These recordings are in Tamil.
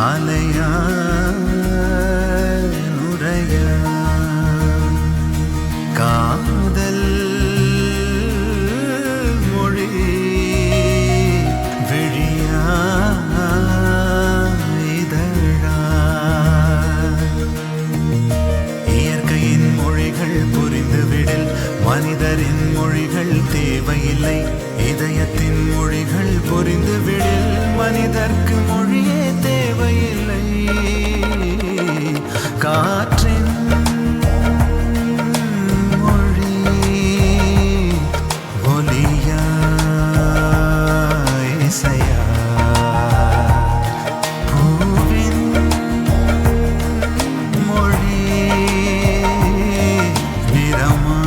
அலையா நுரையா காதல் மொழி விழியா இதழா இயற்கையின் மொழிகள் புரிந்துவிடில் மனிதரின் மொழிகள் தேவையில்லை இதயத்தின் மொழிகள் புரிந்துவிடில் மனிதர்க்கு மொழியே தேவையில்லை காற்றின் மொழி ஒலியா இசையா பூவின் மொழி நிறமா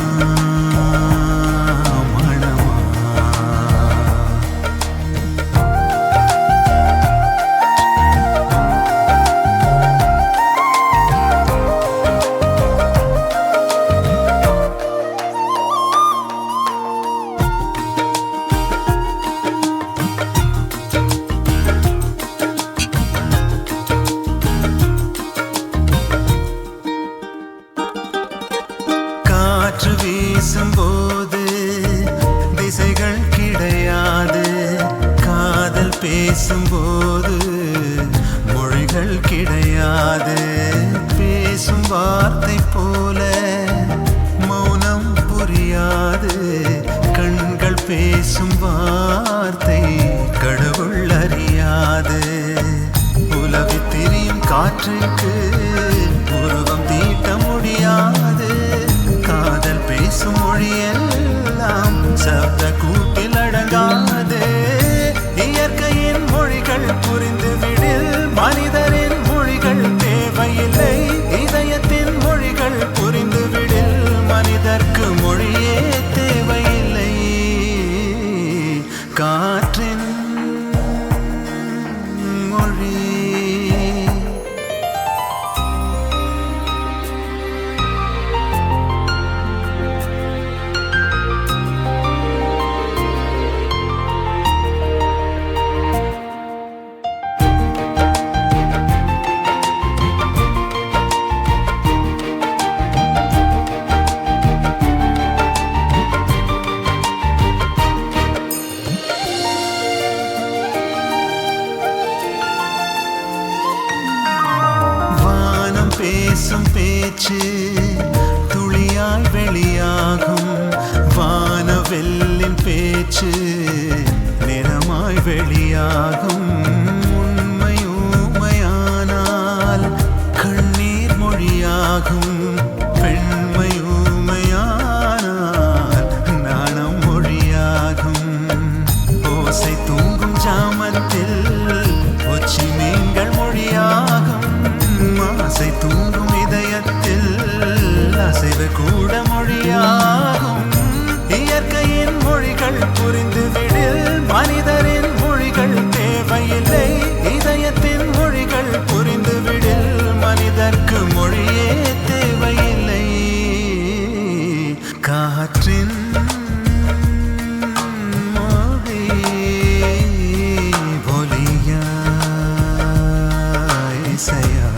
காற்று வீசும்போது திசைகள் கிடையாது காதல் பேசும்போது மொழிகள் கிடையாது பேசும் வார்த்தை போல மௌனம் புரியாது கண்கள் பேசும் வார்த்தை கடவுள் அறியாது உலவி திரியும் காற்றுக்கு உருவம் தீட்ட முடியாது காதல் பேசும் மொழியெல்லாம் சப்த கூட்டில் அடங்காது இயற்கையின் மொழிகள் புரிந்துவிடில் மனிதரின் மொழிகள் தேவையில்லை இதயத்தின் மொழிகள் புரிந்துவிடில் மனிதர்க்கு மொழியே தேவையில்லை காற்றின் மொழி பேசும் பேச்சு துளியாய் வெளியாகும் வானவெல்லின் பேச்சு நிறமாய் வெளியாகும் உண்மை ஊமையானால் கண்ணீர் மொழியாகும் பெண்மை ஊமையானால் நாணம் மொழியாகும் ஓசை தூங்கும் ஜாமத்தில் ஒச்சி மீன்கள் மொழியாகும் ஆசை தூங்கும் இதயத்தில் அசைவு கூட மொழியாகும் இயற்கையின் மொழிகள் புரிந்துவிடில் மனிதரின் மொழிகள் தேவையில்லை இதயத்தின் மொழிகள் புரிந்துவிடில் மனிதர்க்கு மொழியே தேவையில்லை காற்றின் மொழி ஒலியா இசையா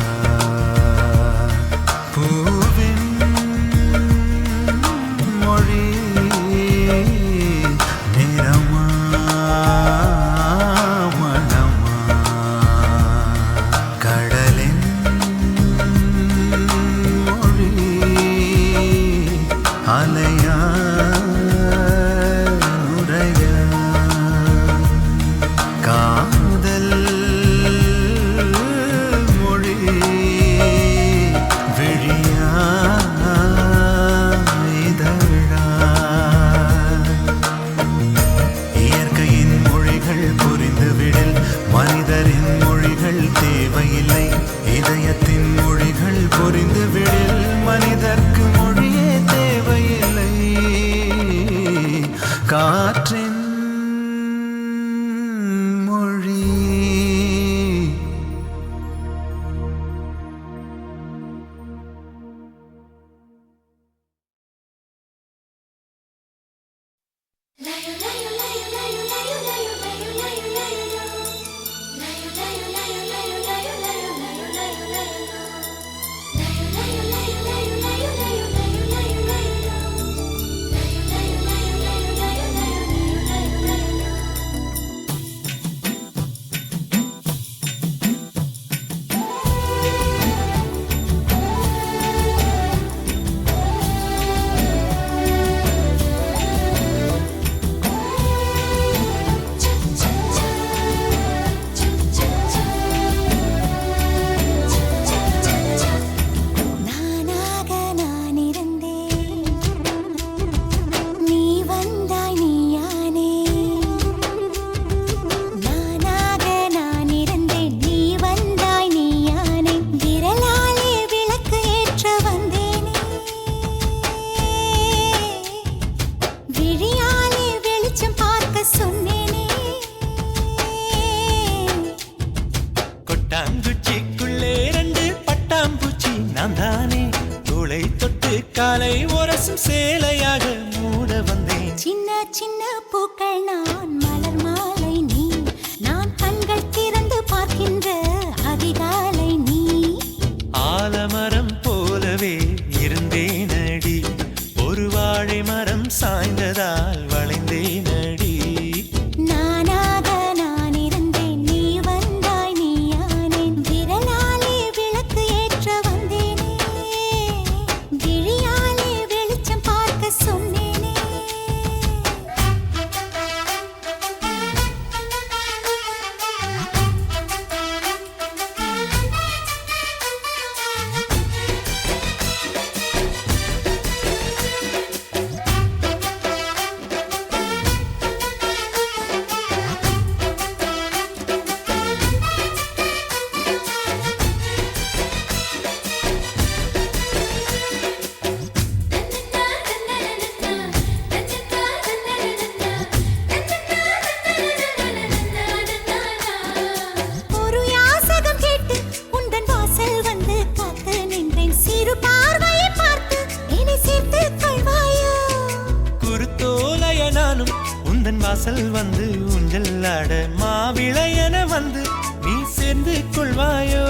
வாசல் வந்து ஊஞ்சல் ஆட மாவிளையன வந்து நீ சேர்ந்து கொள்வாயோ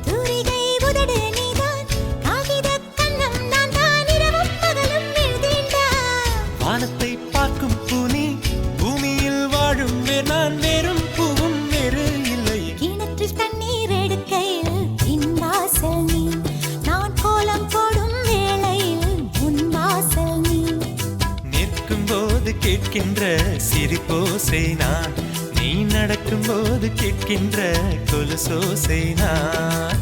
தூரிகை உதடு நீதான் காகிதக் கன்னம் நான் தான் இரவும் பகலும் எழுதிண்டான் வானத்தை பார்க்கும் பூனி பூமியில் வாழும் நான் வேறும் பூவும் வேறு இல்லை கிணற்றில் தண்ணீர் எடுக்கையில் என் வாசல் நீ நான் கோலம் போடும் வேளையில் உன் வாசல் நீ நிற்கும் போது கேட்கின்ற சிரிப்போசை நான் நீ நடக்கும் போது கேட்கின்ற கொலுசோசை நான்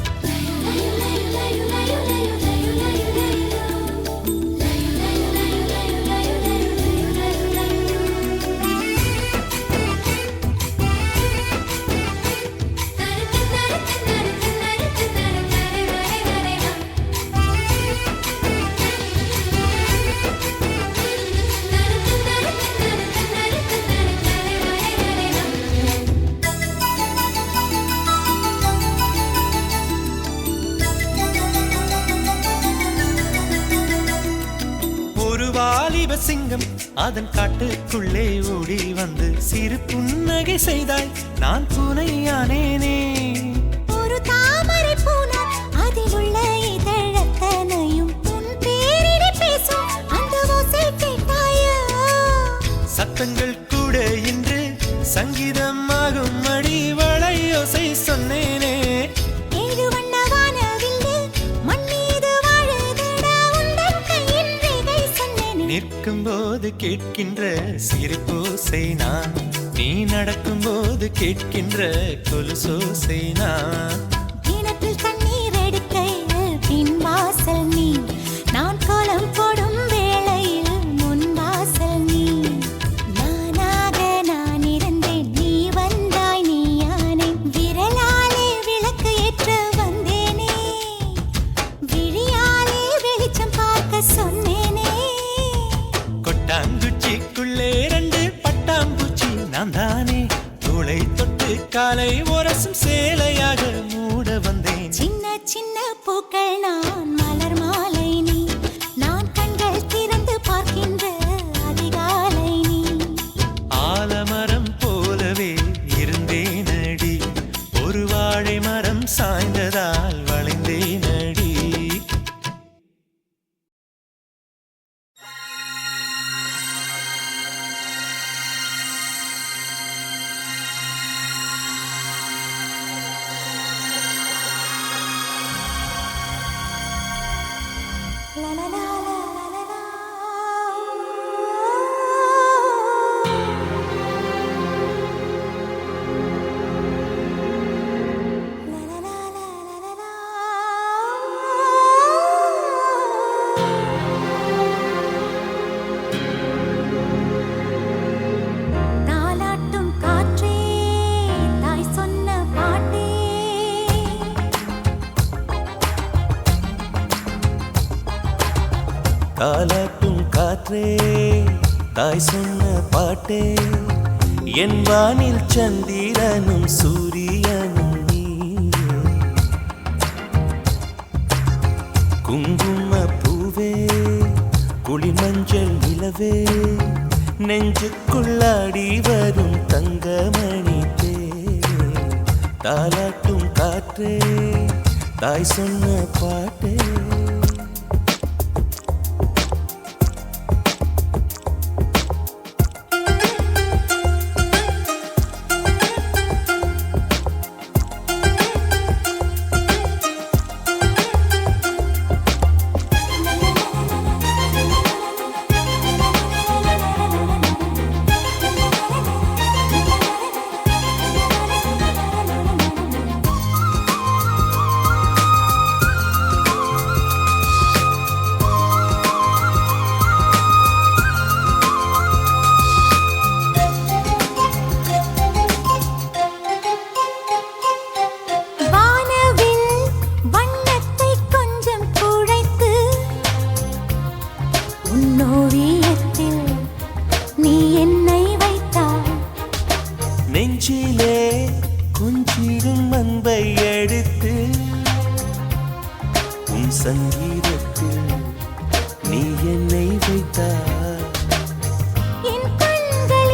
வாலிப சிங்கம் அதன் காட்டுக்குள்ளே ஓடி வந்து சிறு புன்னகை செய்தாய் நான் பூனையானேனே ஒரு தாமரை பூனா அதில் உள்ள இதழத்தனையும் உன் பேரிட பேசும் அந்த ஓசை கேட்டாயோ சத்தங்கள் கூட இன்று சங்கீதமாகும் அடி வளையோசை சொன்னேனே ஏழு வண்ண வானவில்லு மண் மீது வாழுதடா உந்தன் கையின் ரேகை சொன்னேனே நிற்கும் போது கேட்கின்ற சிரிப்போசை நான் நீ நடக்கும் போது கேட்கின்ற கொலுசோசை நான் கிணற்றில் தண்ணீர் எடுக்கையில் பின் வாசல் நீ நான் கோலம் போடும் வேளையில் முன் வாசல் நீ நானாக நான் இருந்தேன் நீ வந்தாய் நீ யானே விரலாலே விளக்கு ஏற்ற வந்தேனே விழியாலே வெளிச்சம் பார்க்க சொன்னேனே கொட்டாங்குச்சிக்குள்ளே 2 பட்டாம்பூச்சி நான் தானே தோளை தொட்டு காலை உரசும் சேலையாக மூட வந்தேன் சின்ன சின்ன பூக்கள் நான் மலர் மாலை நீ நான் கண்கள் திறந்து பார்க்கின்ற அதிகாலை நீ ஆலமரம் போலவே இருந்தேனடி ஒரு வாழை மரம் சாய்ந்ததால் வளைந்தேனடி லா லா லா லா லா லா. லா லா லா லா லா லா. தாலாட்டும் காற்றே தாய் சொன்ன பாட்டே தாலாட்டும் காற்றே தாய் சொன்ன பாட்டே என் வானில் சந்திரனும் சூரியனும் நீயே குங்கும பூவே குளிமஞ்சள் நிலவே நெஞ்சுக்குள்ளாடி வரும் தங்கமணி தேரே தாலாட்டும் காற்றே தாய் சொன்ன பாட்டே நெஞ்சிலே கொஞ்சிடும் அன்பை எடுத்து உன் சங்கீதத்தில் நீ என்னை வைத்தாய் என் கண்களில்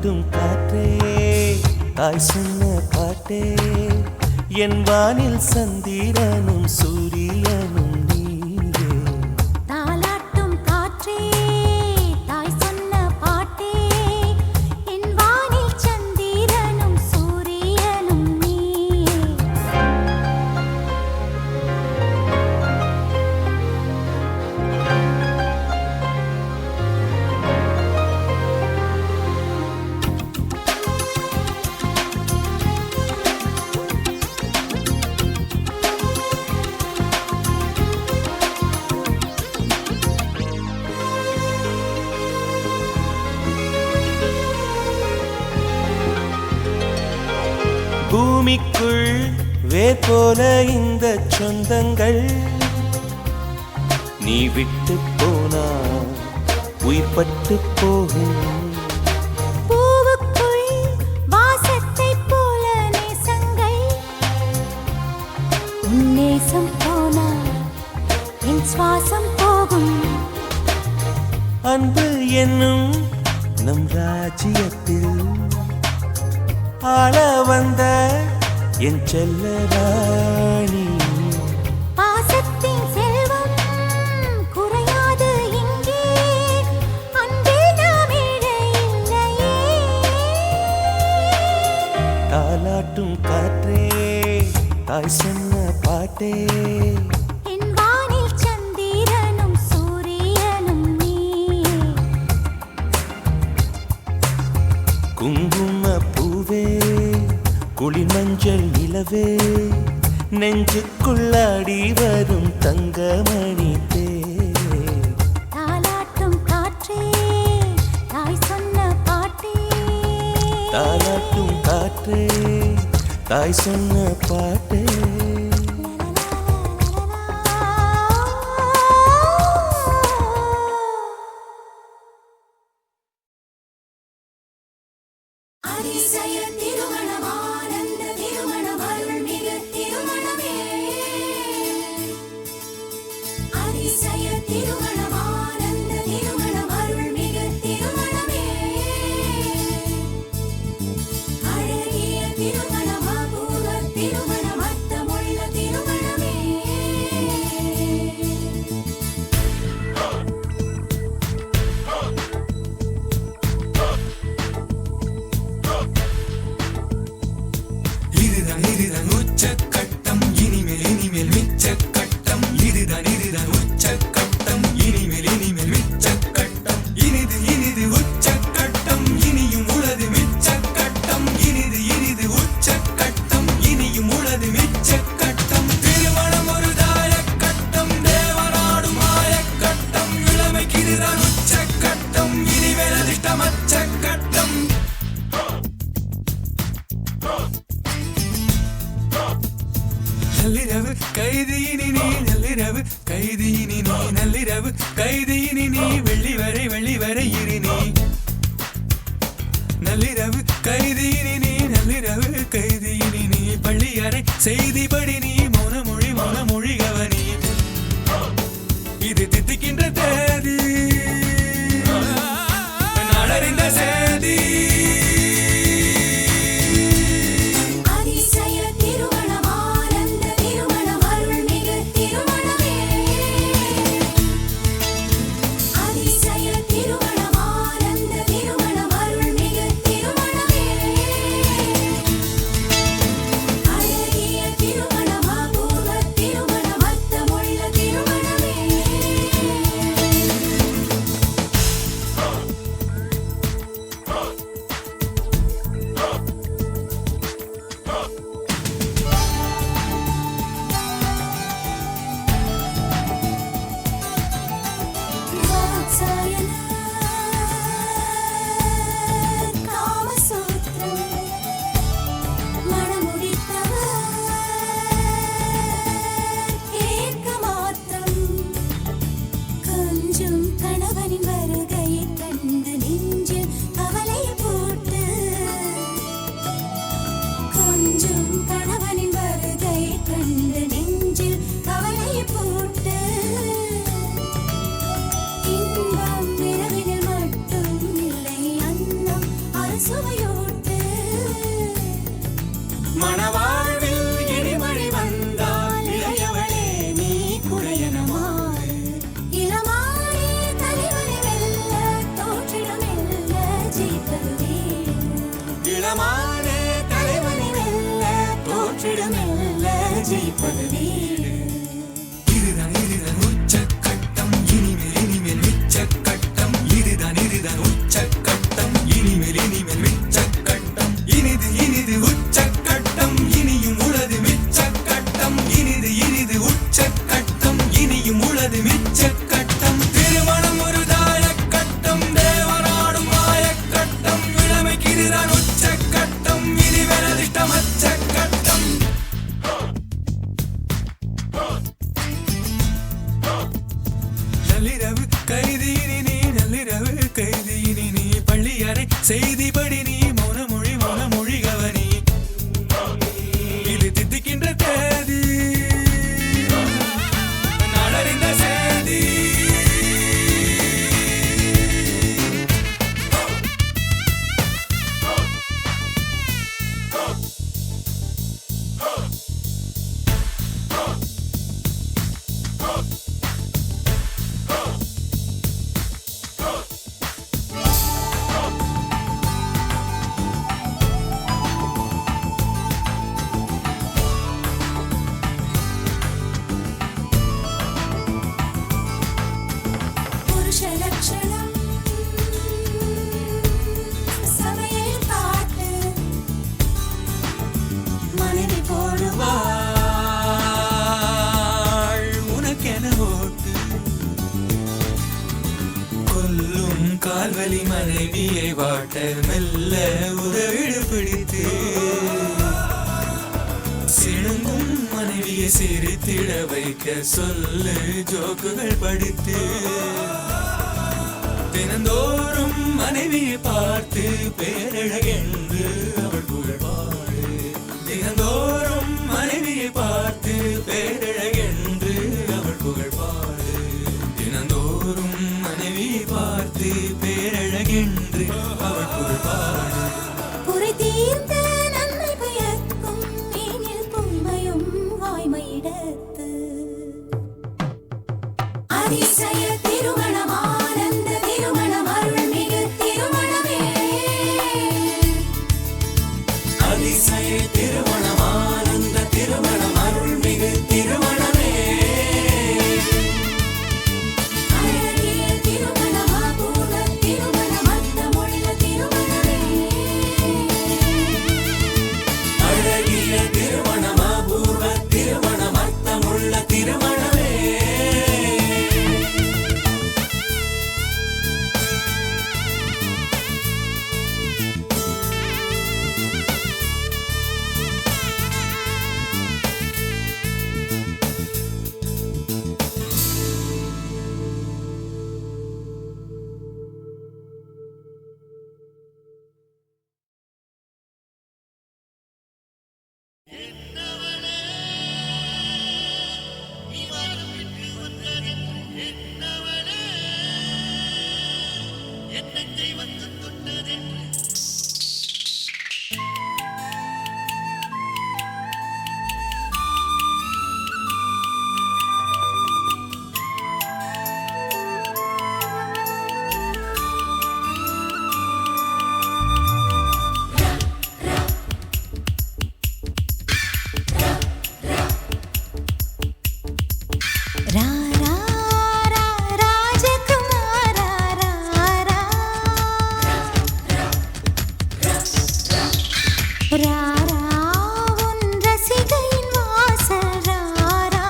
தாலாட்டும் காற்றே தாய் சொன்ன பாட்டே என் வானில் சந்திரனும் சூரியனும் நீயே. தாலாட்டும் காற்றே தாய் சொன்ன பாட்டே என் வானில் சந்திரனும் சூரியனும் நீயே. பூமிக்குள் வேர் போல இந்த சொந்தங்கள் நீ விட்டு போனா உயிர்பட்டு போகும். பூவுக்குள் வாசத்தைப் போல நேசங்கள் உன் நேசம் போனால் என் சுவாசம் போகும். அன்பு என்னும் நம் ராஜ்யத்தில் ஆள வந்த என் செல்ல ராணி. பாசத்தின் செல்வம் குறையாது இங்கே அன்பே நாம் இழை இல்லையே. தாலாட்டும் காற்றே தாய் சொன்ன பாட்டே என் வானில் சந்திரனும் சூரியனும் நீயே. குங்கும பூவே குளிர் மஞ்சள் நிலவே நெஞ்சுக்குள்ளாடி வரும் தங்கமணி தேரே. தாலாட்டும் காற்றே தாய் சொன்ன பாட்டே தாலாட்டும் காற்றே தாய் சொன்ன பாட்டே. அதிசய திருமணம் ஆனந்த திருமணம் அருள்மிகு திருமணமே. அதிசய திருமணம் ஆனந்த திருமணம் அருள்மிகு திருமணமே. அழகிய திருமணம் அபூர்வ திருமணம் அர்த்தமுள்ள திருமணமே. இதுதான் உச்சக்கட்டம் இனிமேல் மிச்சக்கட்டம். இதுதான் உச்சக்கட்டம் இனிமேல் மிச்சக்கட்டம். இனிது உச்சக்கட்டம் இனியும் உளது மிச்சக்கட்டம். இனிது உச்சக்கட்டம் இனியும் உளது மிச்சக்கட்டம். திருமணம் ஒரு தாயக்கட்டம் தேவனாடும் மாயக்கட்டம். இளமைக்கு இதுதான் உச்சக்கட்டம் இனிமேல் அதிர்ஷ்டமச்சக்கட்டம். நள்ளிரவு கைதியினி நீ நள்ளிரவு கைதியினி நீ நள்ளிரவு கைதியினி நீ வெள்ளி வரை இரு நீ. நள்ளிரவு கைதியினி நீ நள்ளிரவு கைதியினி நீ பள்ளி அறை செய்திபடி நீ மௌனமொழி கவனி. இது தித்திக்கின்ற தேதி நாடறிந்த சேதி. அதிசய திருமணம் ஆனந்த திருமணம் அருள்மிகு திருமணமே. அதிசய திருமணம் ஆனந்த திருமணம் அருள்மிகு திருமணமே. அழகிய திருமணம் அபூர்வ திருமணம் அர்த்தமுள்ள திருமணமே. திருமணமான தலைவனை வெல்ல தோற்றிடும் மெல்ல ஜெயிப்பது வீடு. இதுதான் இதுதான் உச்சக்கட்டம், இனிமேல் மிச்சக்கட்டம். இதுதான் உச்சக்கட்டம், இனிமேல் மிச்சக்கட்டம். இனிது உச்சக்கட்டம், இனியும் உளது மிச்சக்கட்டம். இனிது உச்சக்கட்டம், இனியும் உளது மிச்சக்கட்டம். திருமணம் ஒரு தாயக்கட்டம், தேவனாடும் மாயக்கட்டம். இளமைக்கு இதுதான் உச்சக்கட்டம், இனி வெனதிஷ்டம் அச்சக்கட்டம். நள்ளிரவு கைதியினி நீ, நள்ளிரவு கைதியினி நீ. பள்ளியறை செய்திபடி நீ, மௌனமொழி கவனி. இது தித்திக்கின்ற தேதி, நாடறிந்த செய்தி. புருஷ லட்சணம் சமையல் காட்டு மனைவி போடுவா வாழ் உனக்கென ஓட்டு. கொல்லும் கால்வலி மனைவியை வாட்ட மெல்ல உதவிடு பிடித்து. சிணுங்கும் மனைவியை சிரித்திட வைக்க சொல்லு ஜோக்குகள் படித்து. தினந்தோறும் மனைவியை பார்த்து பேரழகென்று அவள் புகழ் பாடு. தினந்தோறும் மனைவியை பார்த்து பேரழகென்று அவள் புகழ் பாடு. தினந்தோறும் மனைவியை பார்த்து பேரழகென்று அவள் புகழ் பாடு. குறை தீர்ந்த நன்மை பயக்கும் நீனில் பொய்மையும் வாய்மையிடத்து. அதிசய திருமணம் ஆனந்த திருமணம் அருள்மிகு திருமணமே. அதிசய திருமணம் ஆனந்த திருமணம் அருள்மிகு திருமணமே. அழகிய திருமணம் அபூர்வ திருமணம் அர்த்தமுள்ள திருமணமே. அழகிய திருமணம் அபூர்வ திருமணம் அர்த்தமுள்ள திருமணமே. ரா ரா ரா ராஜகுமாரா ரா ரா. ரா ரா உன் ரசிகையின் வாசல் ரா ரா.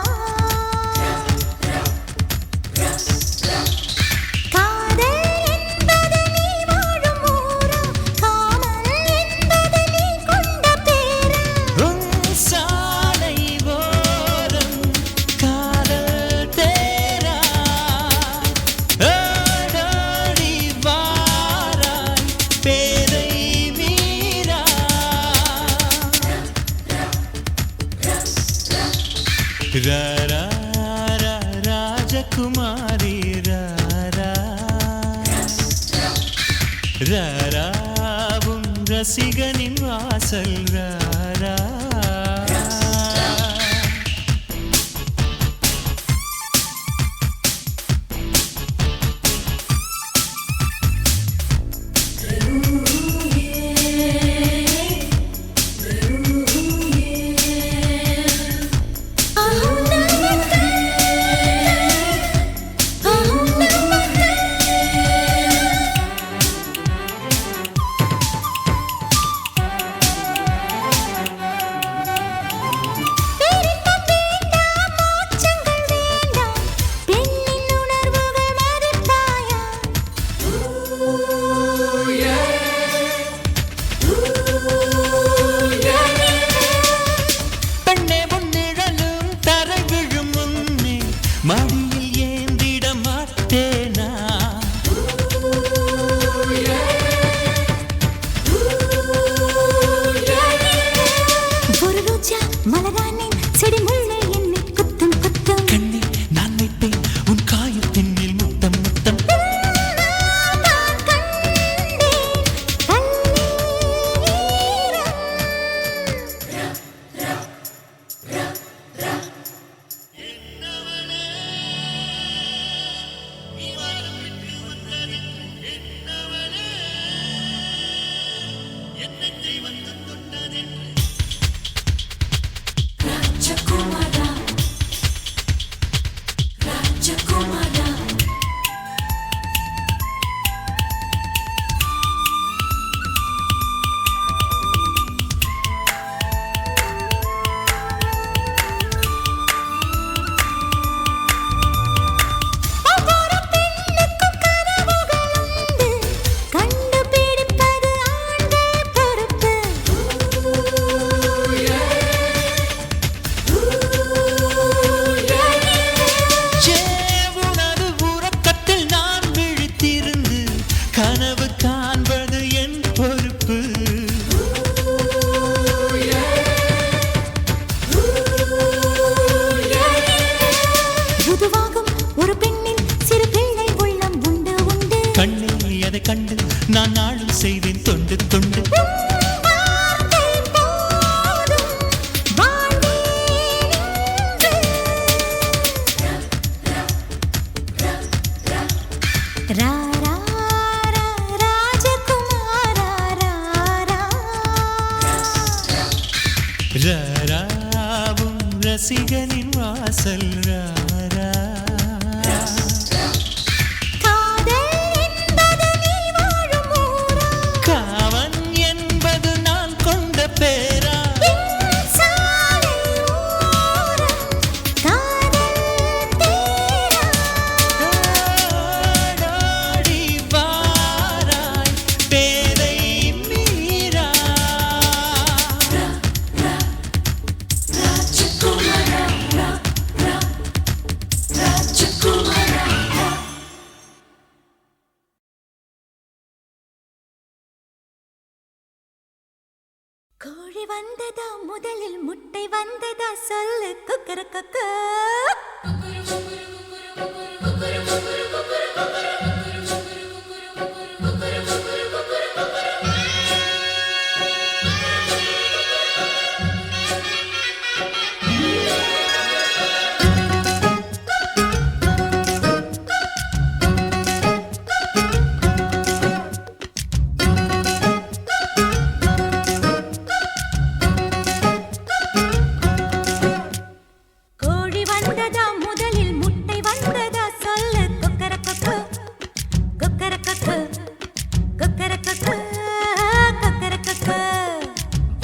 காதல் என்பது நீ வாழும் ஊரா, காமன் என்பது நீ கொண்ட பேரா. உன் சாலை ஓரம் காதல் தேரா ஓடோடி வாராய் பேதை மீரா. ரா ரா ரா ராஜகுமாரி ரா ரா. ரா ரா உன் ரசிகனின் வாசல் ரா ரா. Yeah. பெண்ணே முன்னிழலும் தரை விழும் முன்னே மடியில் ஏந்திட மாட்டேனா ஒரு ரோஜா மலரானேன் செடி முள்ளே என்னை குத்தும் குத்தும் கண்ணே நான் வைப்பேன் உன் காயத்தின் மேல் முத்தம் முத்தம் நான் கண்டேன் கண்ணீரம் ராஜகுமாரா ராஜகுமாரா ஒவ்வொரு பெண்ணுக்கும் கனவுகள் உண்டு கண்டுபிடிப்பது ஆண்கள் பொறுப்பு உனது உறக்கத்தில் நான் விழித்திருந்து கனவு காண்பது என் பொறுப்பு ருதுவாகும் ஒரு பெண்ணின் சிறு பிள்ளை உள்ளம் உண்டு உண்டு கண்ணே அதை கண்டு நான் நாளும் செய்தேன் தொண்டு தொண்டு வார்த்தை போதும் வாழ்வேன் ரா ரா ரா ராஜகுமாரா ரா ரா ராராவும் ரசிகனின் வாசல் ராரா காதல் என்பது நீ வாழும் ஊரா காவன் என்பது நான் கொண்ட பேரா சாலை ஓரம் காதல் தேரா நாடி வாராய் பேரை மீரா ராஜகுமாரா ராஜகுமாரா கோழி வந்ததா முதலில் முட்டை வந்ததா சொல்லு குக்கர கொக்கு கோழி வந்ததா முதலில் முட்டை வந்ததா சொல்லு குக்கர கொக்கு குக்கர கொக்கு குக்கர கொக்கு குக்கர கொக்கு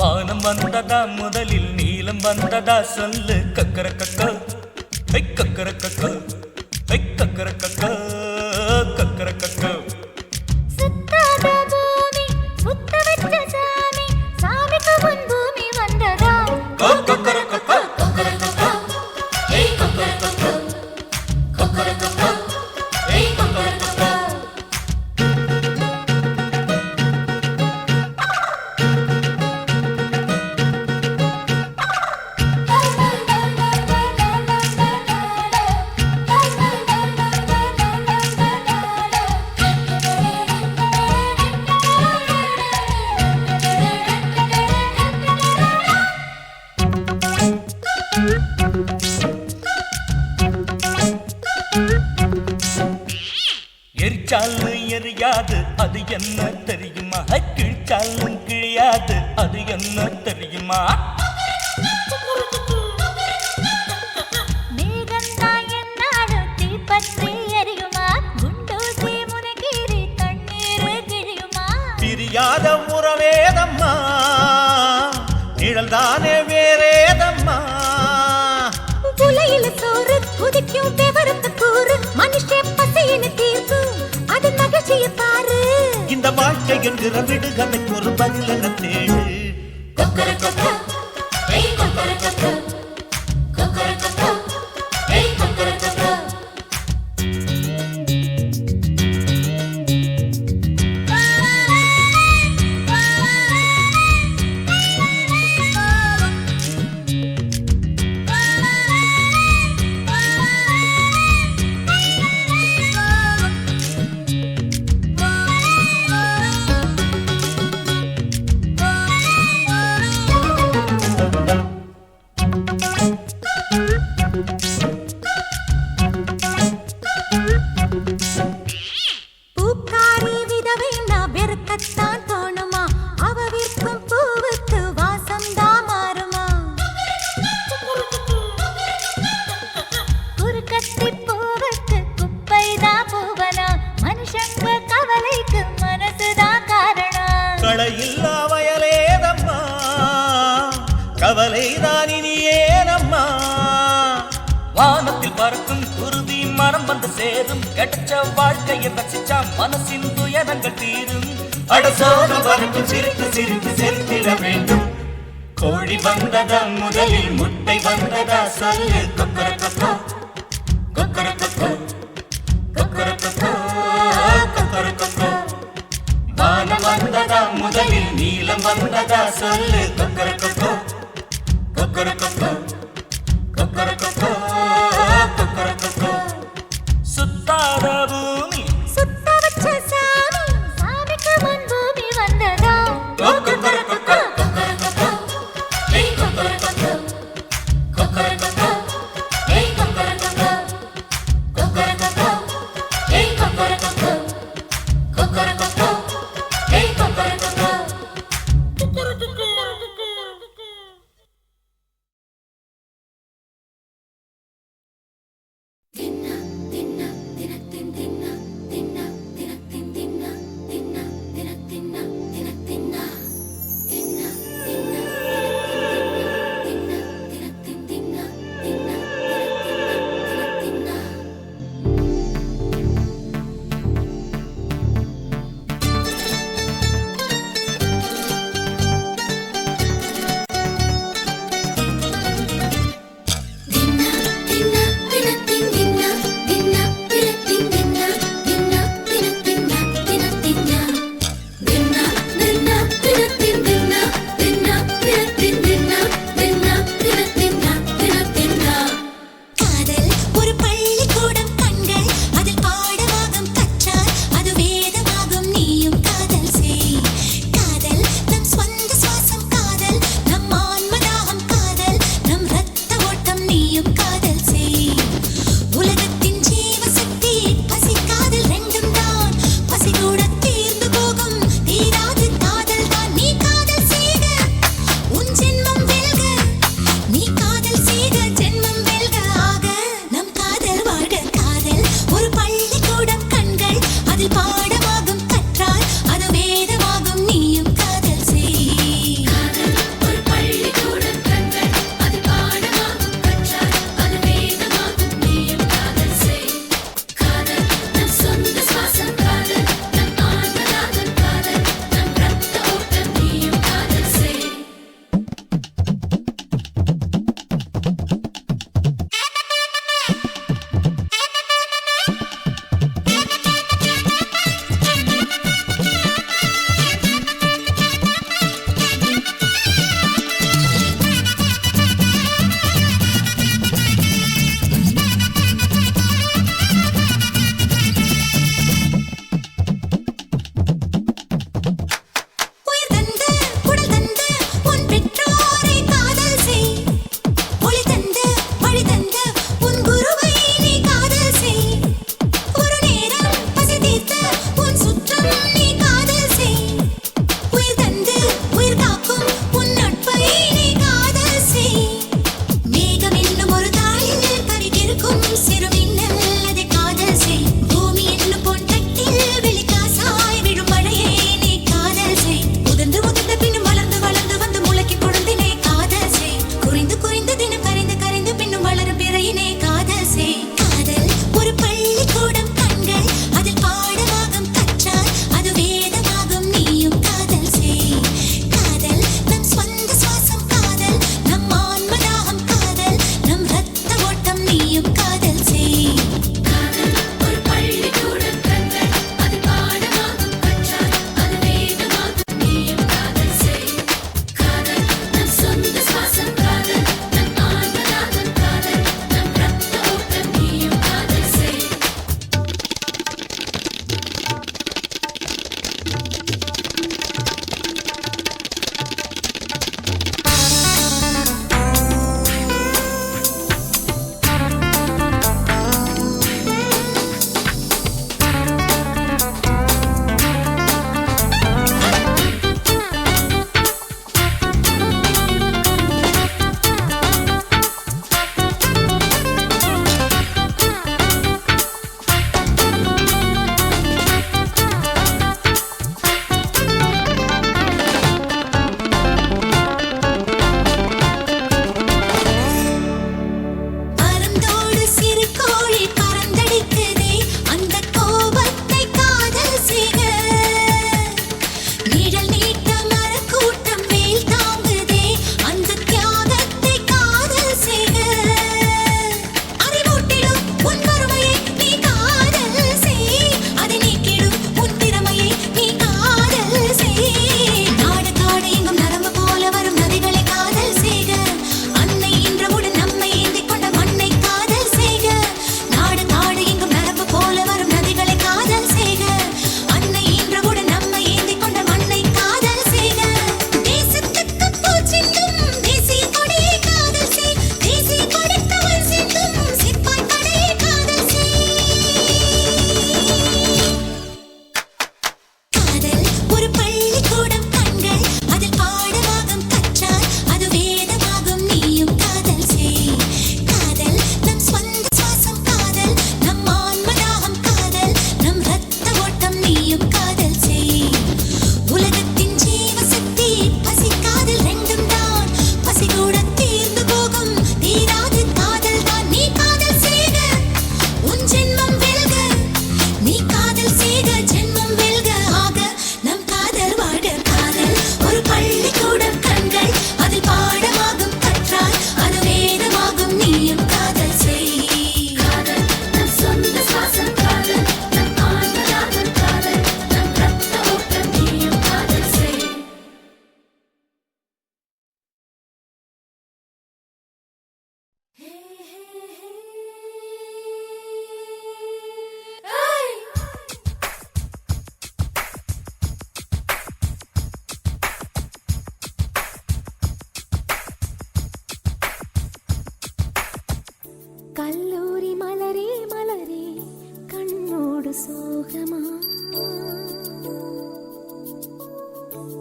வானம் வந்ததா முதலில் நீலம் வந்ததா சொல்லு கக்கர கக்க ஐ கக்கர கக்க ஐ கக்கர கக்க கக்கர கக்க சுத்தாத பூமி சுத்த வச்ச சாமி சாமிக்கு முன் பூமி வந்ததா கக்கர கக்க கக்கர கக்க ஐ கக்கர கக்க கக்கர கக்க ஐ கக்கர கக்க எரிச்சாலும் எரியாது அது என்ன தெரியுமா கிழிச்சாலும் கிழியாது அது என்ன தெரியுமா மேகந்தா என்னாலும் தீப்பற்றி எரியுமா குண்டூசி முனகீரி தண்ணீர் கிழியுமா பிரியாத உறவேதம்மா நிழல் தானே வேறேதம்மா புலையில சோறு குதிக்கும் விவரத்து கூறு மனுஷ பசையின தீர்ப்பு அது மகிழ்ச்சியை பாரு வாழ்க்கை என்கிற விடுகதைக்கு ஒரு பதில் என தேடு கொக்கரக்கொக்கோ ஏய் கொக்கரக்கொக்கோ கொக்கரக்கொக்கோ ஏய் கொக்கரக்கொக்கோ பூக்காரி விதவை நான் வெறுக்கத்தான் தோணுமா அவ விற்கும் பூவுக்கு வாசம் தான் மாறுமா குறுக்கத்தி பூவுக்கு குப்பைதான் பூவனா மனுஷங்க கவலைக்கு மனசுதான் காரணம் களையில்லா வயலேதம்மா கவலைதான் இனி ஏனம்மா வானத்தில் பறக்கும் குருதி மரம் வந்து சேரும் கிடைச்ச வாழ்க்கையை ரசிச்சா மனசின் துயரங்கள் தீரும் அடசோக வரைக்கும் சிரித்து சிரித்து செலுத்திட வேண்டும் கோழி வந்ததா முதலில் முட்டை வந்ததா சொல்லு கொக்கரக்கொக்கோ கொக்கரக்கொக்கோ கொக்கரக்கொக்கோ கொக்கரக்கொக்கோ வானம் வந்ததா முதலில் நீலம் வந்ததா சொல்லு கொக்கரக்கொக்கோ கொக்கரக்கொக்கோ கொக்கரக்கொக்கோ கொக்கரக்கொக்கோ சுத்தாத பூமி சுத்த வச்ச சாமி சாமிக்கு முன் பூமி வந்ததா கொக்கரக்கொக்கோ கொக்கரக்கொக்கோ ஏய் கொக்கரக்கொக்கோ கொக்கரக்கொக்கோ ஏய் கொக்கரக்கொக்கோ கொக்கரக்கொக்கோ ஏய் கொக்கரக்கொக்கோ கொக்கரக்கொக்கோ ஏய் கொக்கரக்கொக்கோ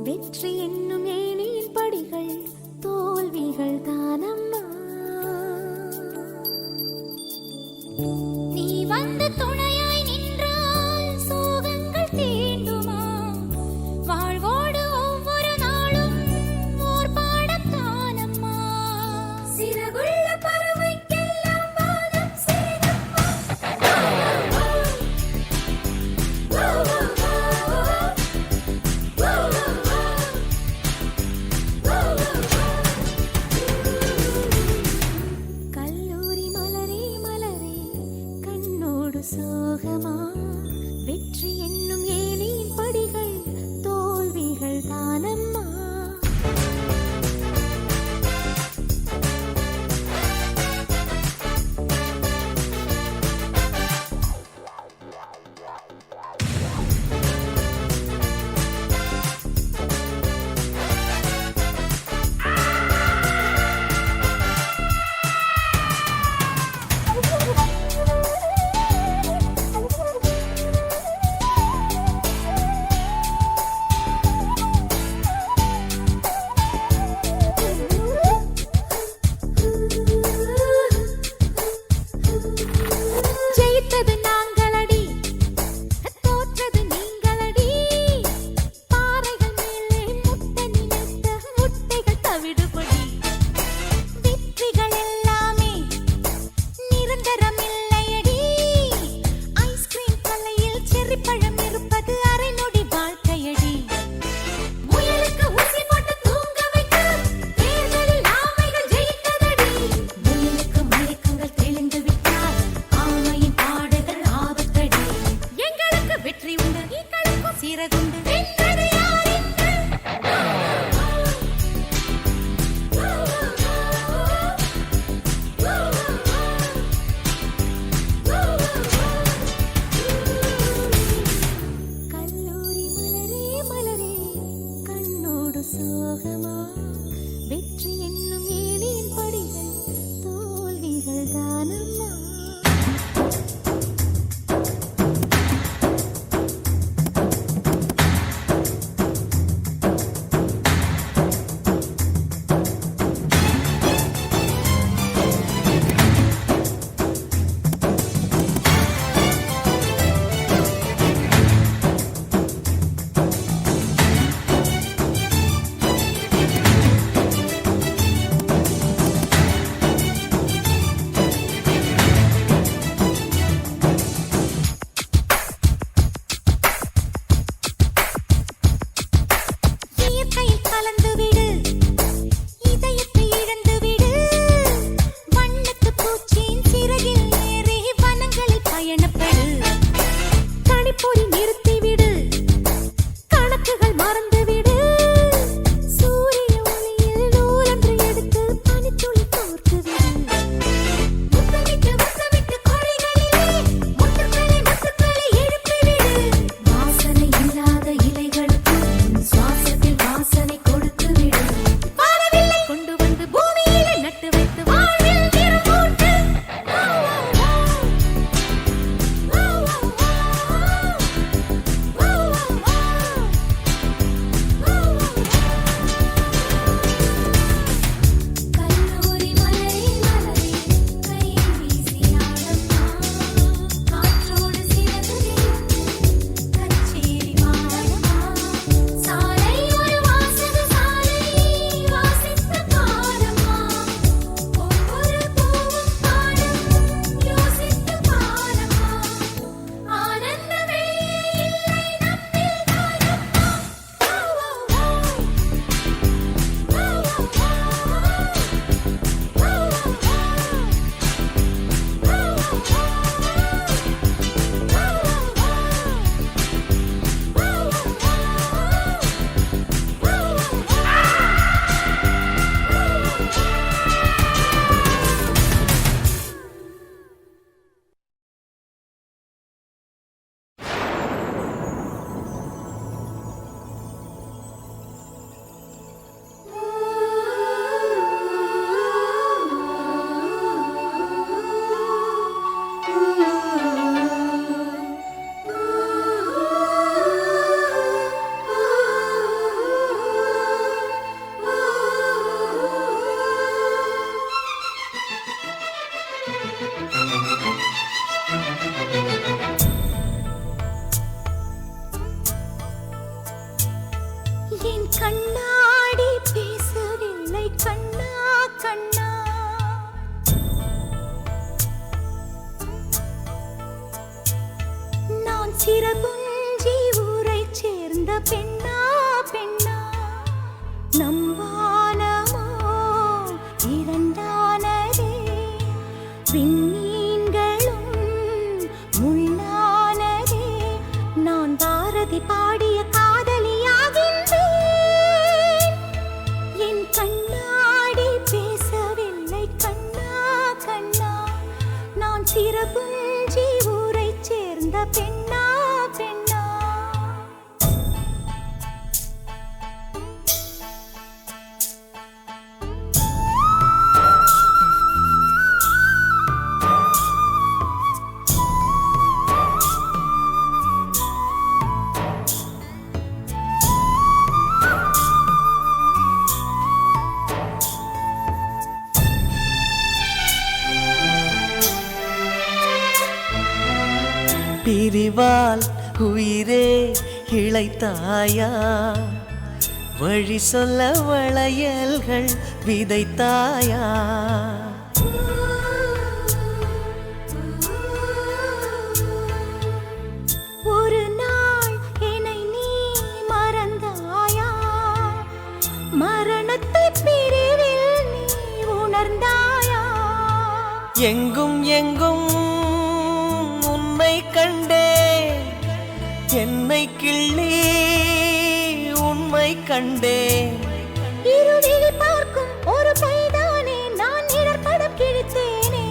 வெற்றி என்னும் ஏணியின் படிகள் தோல்விகள் தானம்மா. நீ வந்து துணையாய் நின்றால் சோகங்கள் தீண்டுமா? வாழ்வோடு ஒவ்வொரு நாளும் ஓர் பாடம் தானம்மா. சிறகுள்ள பறவைக்கெல்லாம் வானம் சிறகம்மா. கல்லூரி மலரே மலரே கண்ணோடு சோகமா? வெற்றி என்னும் ஏணியின் படிகள் தோல்விகள் தானம்மா. ஜெயித்தது நாங்களடி, தோற்றது நீங்களடி. பாறைகள் மேலே முட்ட நினைத்த முட்டைகள் தவிடுபடி. வெற்றிகள் எல்லாமே நிரந்தரம் இல்லையடி. ஐஸ்கிரீம் தலையில் செர்ரி பழம் இருப்பது அரை நொடி வாழ்க்கையடி. முயலுக்கு ஊசி போட்டு தூங்க வைக்க தேர்தலில் ஆமைகள் ஜெயித்ததடி. முயலுக்கு மயக்கங்கள் தெளிந்து விட்டால் ஆமையின் பாடுகள் ஆபத்தடி. எங்களுக்கு வெற்றி உண்டு, எங்களுக்கும் சிறகுண்டு. வென்றது யார் இன்று? கல்லூரி மலரே மலரே கண்ணோடு சோகமா? வெற்றி என்னும் ஏணியின் படிகள் தோல்விகள் தானம்மா. இயற்கையில் கலந்து விடு, இதயத்தை இழந்து விடு. வண்ணத்து பூச்சியின் சிறகில் ஏறி வனங்களில் பயணப்படு. கணிப்பொறி நிறுத்திவிடு, கண்ணாடி பேசவில்லை கண்ணா கண்ணா. நான் சிறபுஞ்சி ஊரைச் சேர்ந்த பெண்ணா பெண்ணா. நம் வானமோ இரண்டானதே, விண்மீன்களும் முள்ளானதே. நான் பாரதி பாடிய காதலியாகின்றேன். என் கண்ணாடி பேசவில்லை கண்ணா கண்ணா. நான் சிறபுஞ்சி ஊரைச் சேர்ந்த பெண்ணா பெண்ணா. பிரிவால் உயிரே இளைத்தாயா, வழி சொல்ல வளையல்கள் விதைத்தாயா. ஒரு நாள் என்னை நீ மறந்தாயா, மரணத்தை பிரிவில் நீ உணர்ந்தாயா. எங்கும் எங்கும் உன்னை கண்டே, என்னை கிள்ளி உண்மை கண்டே. இருவிழி பார்க்கும் ஒரு பைதானே, நான் நிழற்படம் கிழித்தேனே.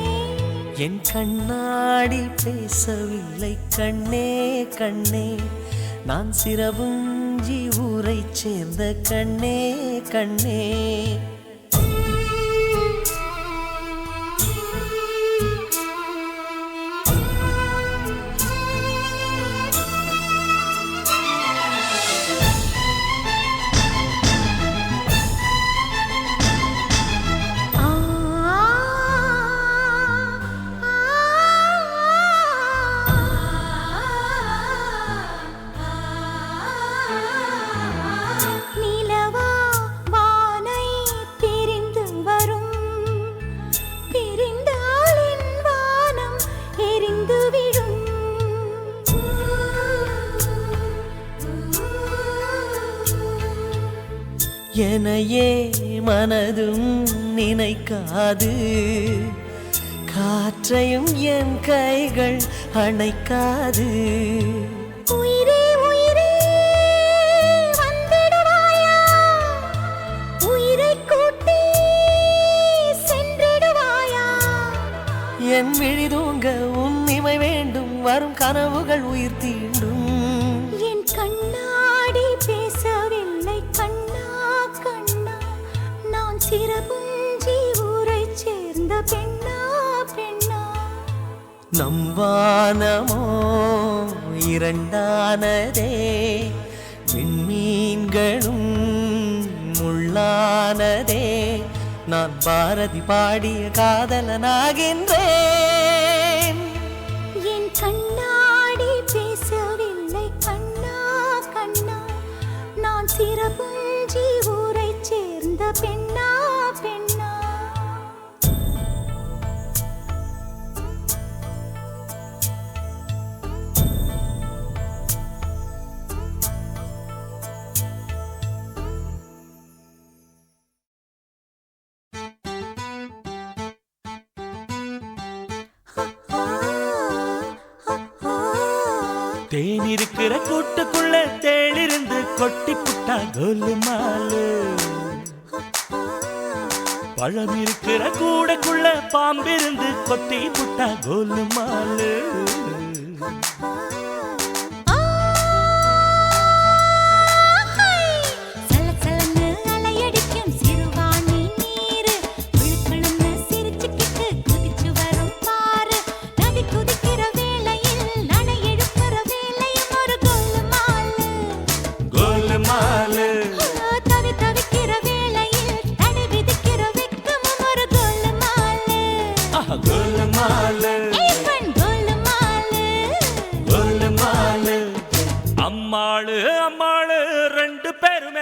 என் கண்ணாடி பேசவில்லை கண்ணே கண்ணே. நான் சிறபுஞ்சி ஊரைச் சேர்ந்த கண்ணே கண்ணே. நிலவா வானை பிரிந்து வரும், பிரிந்தால் என் வானம் எரிந்து விடும். எனையே மனதும் நினைக்காது, காற்றையும் என் கைகள் அணைக்காது. உயிரே உயிரே வந்திடுவாயா, உயிரைக் கூட்டி சென்றிடுவாயா. என் விழி தூங்க உன் இமை வேண்டும், வரும் கனவுகள் உயிர் தீண்டும். என் கண்ணாடி பேசவில்லை கண்ணா கண்ணா. நான் சிறபுஞ்சி ஊரைச் சேர்ந்த பெண்ணா பெண்ணா. நம் வானமோ இரண்டானதே, விண்மீன்களும் முள்ளானதே. நான் பாரதி பாடிய காதலனாகின்றேன். என் கண்ணாடி பேசவில்லை கண்ணா கண்ணா. நான் சிறபுஞ்சி ஊரைச் சேர்ந்த பெண்ணா பெண்ணா. தேன் இருக்கிற கூட்டுக்குள்ள தேளிருந்து கொட்டி புட்டா கோலுமாலு. பழம் இருக்கிற கூடைக்குள்ள பாம்பிருந்து கொத்தி புட்டா கோலுமாலு. சலசலன்னு அலையடிக்கும் சிறுவாணி நீரு, விழுக்குழுன்னு சிரிச்சுக்கிட்டு குதிச்சு வரும் பாரு. நதி குதிக்கிற வேளையில் நடை எழுப்புற வேளையும் ஒரு கோலுமாலு. கோலுமாலு. தவி தவிக்கிற வேளையில் தடை விதிக்கிற வெக்கமும் ஒரு கோலுமாலு. கோலுமாலு. ஏய் பெண் கோலுமாலு.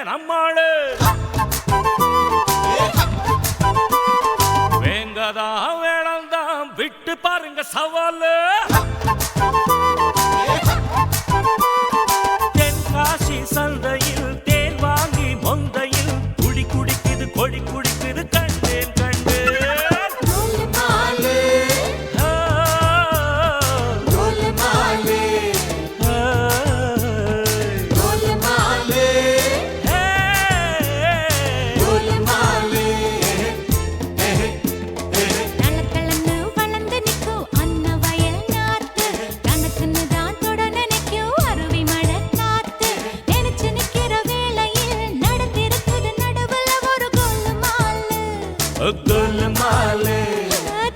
நம்மாளு வேங்கதா வேணாம் விட்டு பாருங்க சவாலு தென்காசி சந்தையில் தேன் வாங்கி மொந்தையில் குடி குடிக்குது கொடி குடிக்குது கண்டேன் கோலுமாலு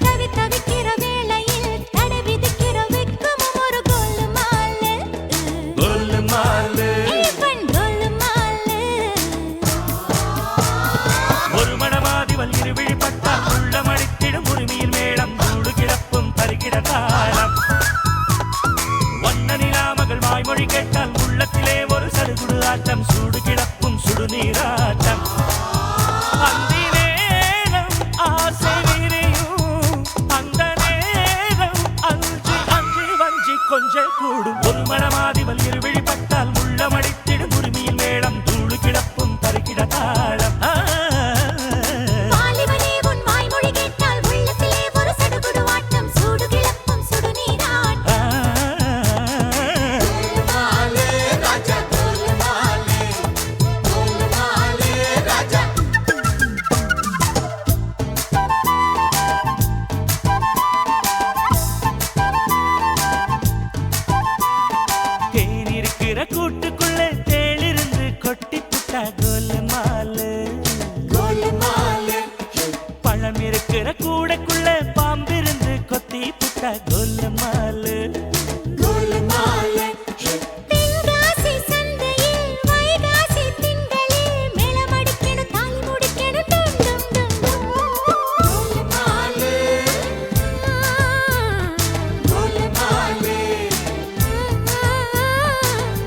தவி தவிக்கிற வேளையில் தடை விதிக்கிற வெக்கமும் ஒரு கோலுமாலு கோலுமாலு கோலுமாலு ஒரு மணமாதிவல் இருவிழிப்பட்டால் உள்ள மடித்திடும் உரிமையில் மேடம் கூடு கிடப்பும் தருகிற தாளம் வண்ண நிலாமகள் வாய்மொழி கேட்டால் உள்ளத்திலே ஒரு சடுகுடு ஆட்டம் சூடு கிடப்பும் சுடுநீராட்டம் கொஞ்சம் கூடும் ஒரு மனமாதிவல் இருவிழிப்பட்டால் உள்ள மடித்திடும் உரிமையில் மேடம் தூளு கிடப்பும் தருகிற தாளம் வாலிபனே உன் வாய்மொழி கேட்டால் உள்ளத்திலே ஒரு சடுகுடு ஆட்டம் சூடு கிளப்பும் சுடுநீராட்டம் கோலுமாலு ராஜா கோலுமாலு கோலுமாலு ராஜா தேன் இருக்கிற கூட்டுக்குள்ளே தேளிருந்து கொட்டி புட்டா கோலுமாலு கோலுமாலு பழம் இருக்கிற கூடைக்குள்ளே பாம்பிருந்து கொத்தி புட்டா கோலுமாலு கோலுமாலு தென்காசி சந்தையில் வைகாசி திங்களில் மேளமடிக்கணும் தாலி முடிக்கணும் டும் டும் டும் கோலுமாலு கோலுமாலு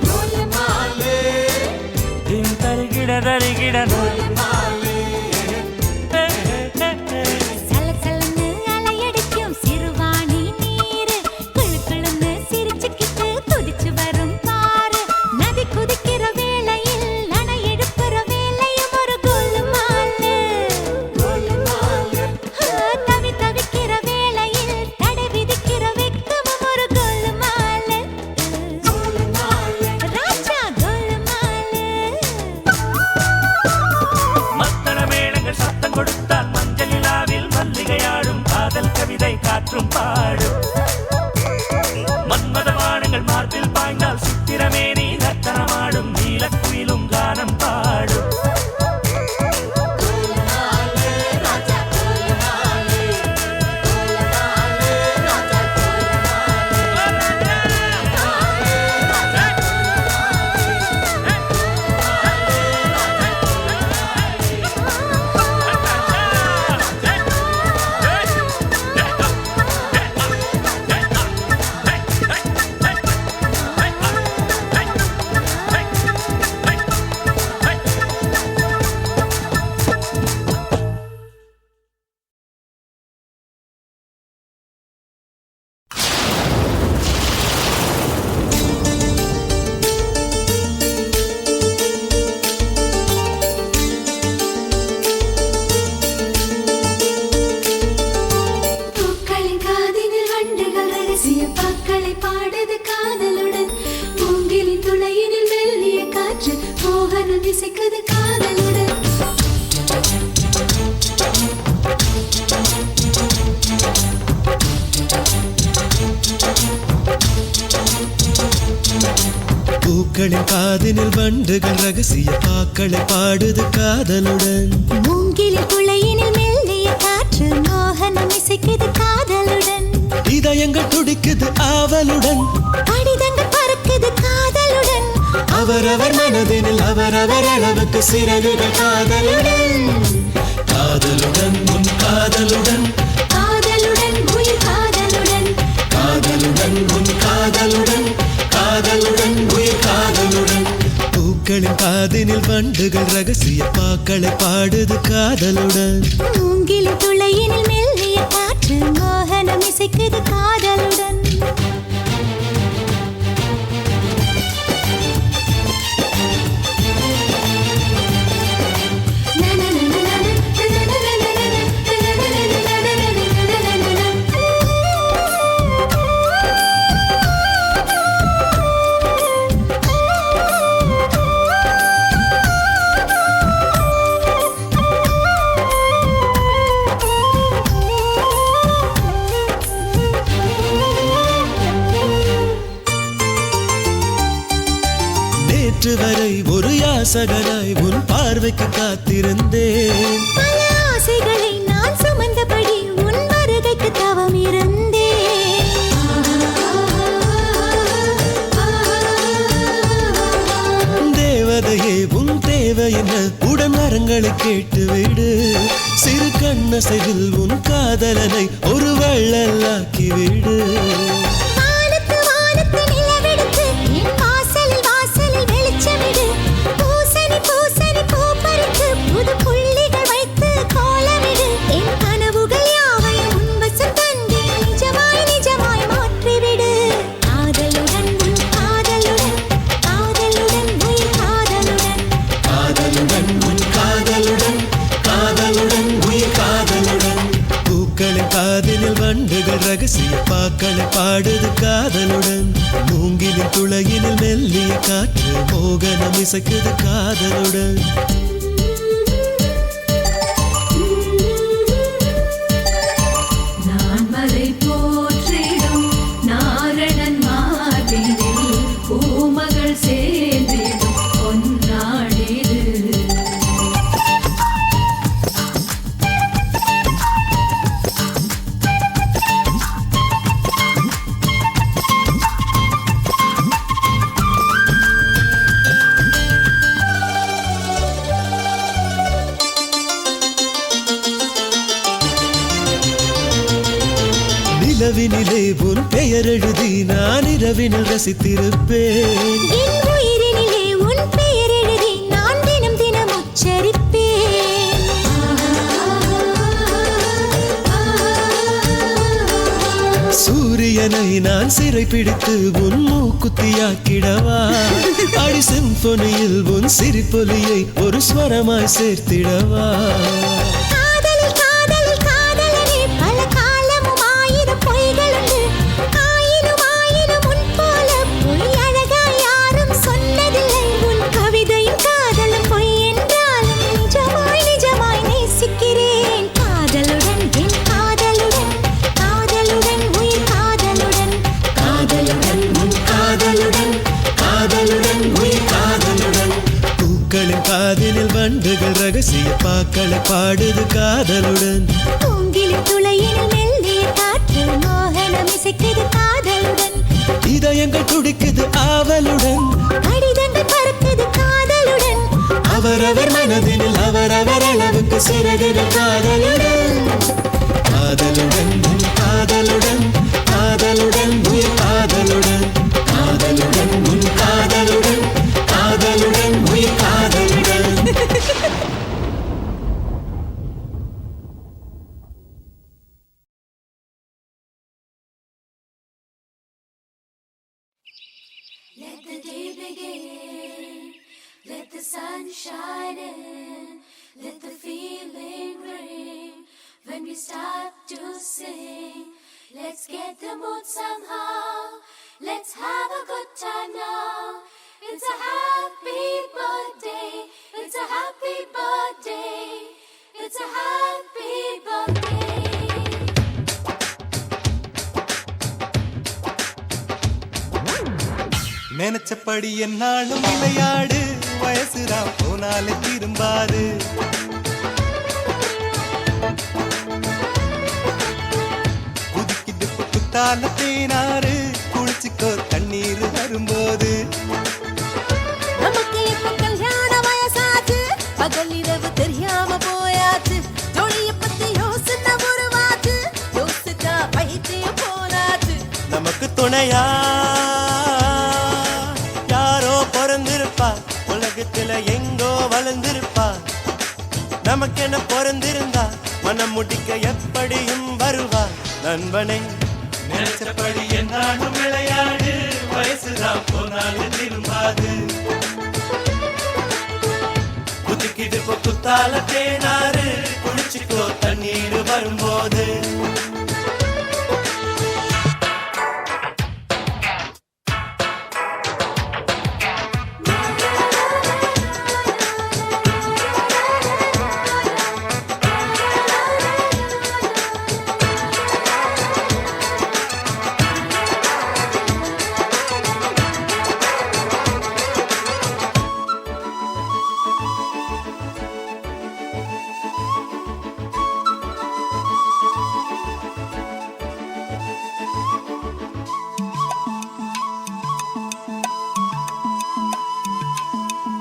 கோலுமாலு தின் தருகிட தருகிட சலசலன்னு அலையடிக்கும் சிறுவாணி நீரு குளு குளுன்னு சிரிச்சுக்கிட்டு துடிச்சு வரும் பாரு நதி குதிக்கிற வேளையில் அணை எடுப்புற வேலையும் ஒரு கோலுமாலு கோலுமாலு தவி தவிக்கிற வேளையில் தடை விதிக்கிற வெக்கமும் ஒரு கோலுமாலு கோலுமாலு ராஜா கோலுமாலு மத்தள மேளங்கள் சத்தம் கொடுத்தால் மஞ்சள் நிலாவில் மல்லிகையாடும் காதல் கவிதை காற்றும் பாடும் மன்மத வானங்கள் மார்பில் பாய்ந்தால் சித்திரமேனி நர்த்தனமாடும் நீலக்குயிலும் கானம் பாடும் ராஜா கோலுமாலு கோலுமாலு ராஜா பூக்களின் காதினில் வண்டுகள் ரகசிய பாக்களை பாடுது காதலுடன் பூங்கிலின் துளையினில் மெல்லிய காற்று மோகனம் இசைக்குது காதலுடன் பூக்களின் காதினில் வண்டுகள் ரகசிய பாக்களை பாடுது காதலுடன் மூங்கிலின் துளையினில் மெல்லிய காற்று மோகனம் இசைக்குது காதலுடன் இதயங்கள் துடிக்குது ஆவலுடன் கடிதங்கள் பறக்குது காதலுடன் அவரவர் மனதினில் அவரவர் அளவுக்கு சிறகுகள் காதலுடன் காதலுடன் உன் காதலுடன் காதலுடன் உயிர் காதலுடன் காதலுடன் உன் காதலுடன் காதலுடன் உயிர் காதலுடன் பூக்களின் பூக்களின் காதினில் வண்டுகள் ரகசிய பாக்களை பாடுது காதலுடன். மூங்கில் துளையினில் மெல்லிய காற்று மோகனம் இசைக்குது காதலுடன். நேற்று வரை ஒரு யாசகனாய் உன் பார்வைக்கு காத்திருந்தேன். பல ஆசைகளை நான் சுமந்தபடி உன் வருகைக்கு தவம் இருந்தேன். தேவதையே உன் தேவை என்ன உடன் வரங்களை கேட்டுவிடு. சிறு கண்ணசைவில் உன் காதலனை ஒரு வள்ளலாக்கிவிடு. வானத்து வானத்து நிலவெடுத்து என் வாசலில் வாசலில் வெளிச்சமிடு. பூசணி பூசணி பூ பறித்து புது புள்ளிகள் வைத்து கோலமிடு. என் கனவுகள் யாவையும் உன் வசம் தந்து நிஜமாய் நிஜமாய் மாற்றிவிடு. காதலுடன் உன் காதலுடன் காதலுடன் உயிர் காதலுடன். காதலுடன் உன் காதலுடன் காதலுடன் உயிர் காதலுடன். பூக்களின் காதினில் வண்டுகள் ரகசிய பாக்களை பாடுது காதலுடன். மூங்கிலின் துளையினில் மெல்லிய காற்று மோகனம் இசைக்குது காதலுடன். நான்மறை போற்றிடும் நாரணன் மார்பினில் பூமகள் சேர்ந்திடும் பொன்னாடிது. நிலவினிலே உன் பெயர் எழுதி நான் இரவினில் ரசித்திருப்பேன். என் உயிரினிலே உன் பெயர் எழுதி நான் தினம் தினம் உச்சரிப்பேன். சூரியனை நான் சிறை பிடித்து உன் மூக்குத்தியாக்கிடவா. அடி சிம்பொனியில் உன் சிரிப்பொலியை ஒரு ஸ்வரமாய் சேர்த்திடவா. காதலில் காதலில் காதலனே பல காலமும் ஆயிரம் பொய்களுண்டு. ஆயினும் ஆயினும் உன் போல பொய் அழகாய் யாரும் சொன்னதில்லை. உன் கவிதையும் காதலும் பொய் என்றாலும் நிஜமாய் நிஜமாய் நேசிக்கிறேன். காதலுடன் என் காதலுடன் காதலுடன் உயிர் காதலுடன். காதலுடன் உன் காதலுடன் காதலுடன் உயிர் காதலுடன். பூக்களின் காதினில் வண்டுகள் ரகசிய பாக்களை பாடுது காதலுடன். மூங்கிலின் துளையினில் மெல்லிய காற்று மோகனம் இசைக்குது காதலுடன். இதயங்கள் துடிக்குது ஆவலுடன். கடிதங்கள் பறக்குது காதலுடன். அவரவர் மனதினில் அவரவர் அளவுக்கு சிறகுகள் காதலுடன். காதலுடன் உன் காதலுடன் காதலுடன் உயிர் காதலுடன். காதலுடன் உன் காதலுடன் காதலுடன் உயிர் காதலுடன். Let the day begin, let the sun shine in, let the feeling ring. When we start to sing, let's get the mood somehow. Let's have a good time now. It's a happy birthday. It's a happy birthday. It's a happy birthday. நினைச்சபடி என்னாலும் விளையாடு. வயசுதான் போனாலே திரும்பாது. புதுக்கிட்டு புத்தால தேனாறு குளிச்சுக்கோ தண்ணீர் வரும்போது. நமக்கு இப்ப கல்யாண வயசாச்சு, பகல் இரவு தெரியாம போயாச்சு. ஜோடிய பத்தி யோசனை உருவாச்சு, யோசிச்சா பைத்தியம் போனாச்சு. நமக்கு துணையா யாரோ பிறந்திருப்பா. உலக எங்கோ வளர்ந்திருப்பா நமக்கென பிறந்திருந்தா மனம் முடிக்க எப்படியும் வருவா நண்பனை நினைச்சபடி என்னாலும் விளையாடு வயசுதான் போனாலும் திரும்பாது குதிக்கிது குத்தால தேனாறு குடிச்சுக்கோ தண்ணீர் வரும்போது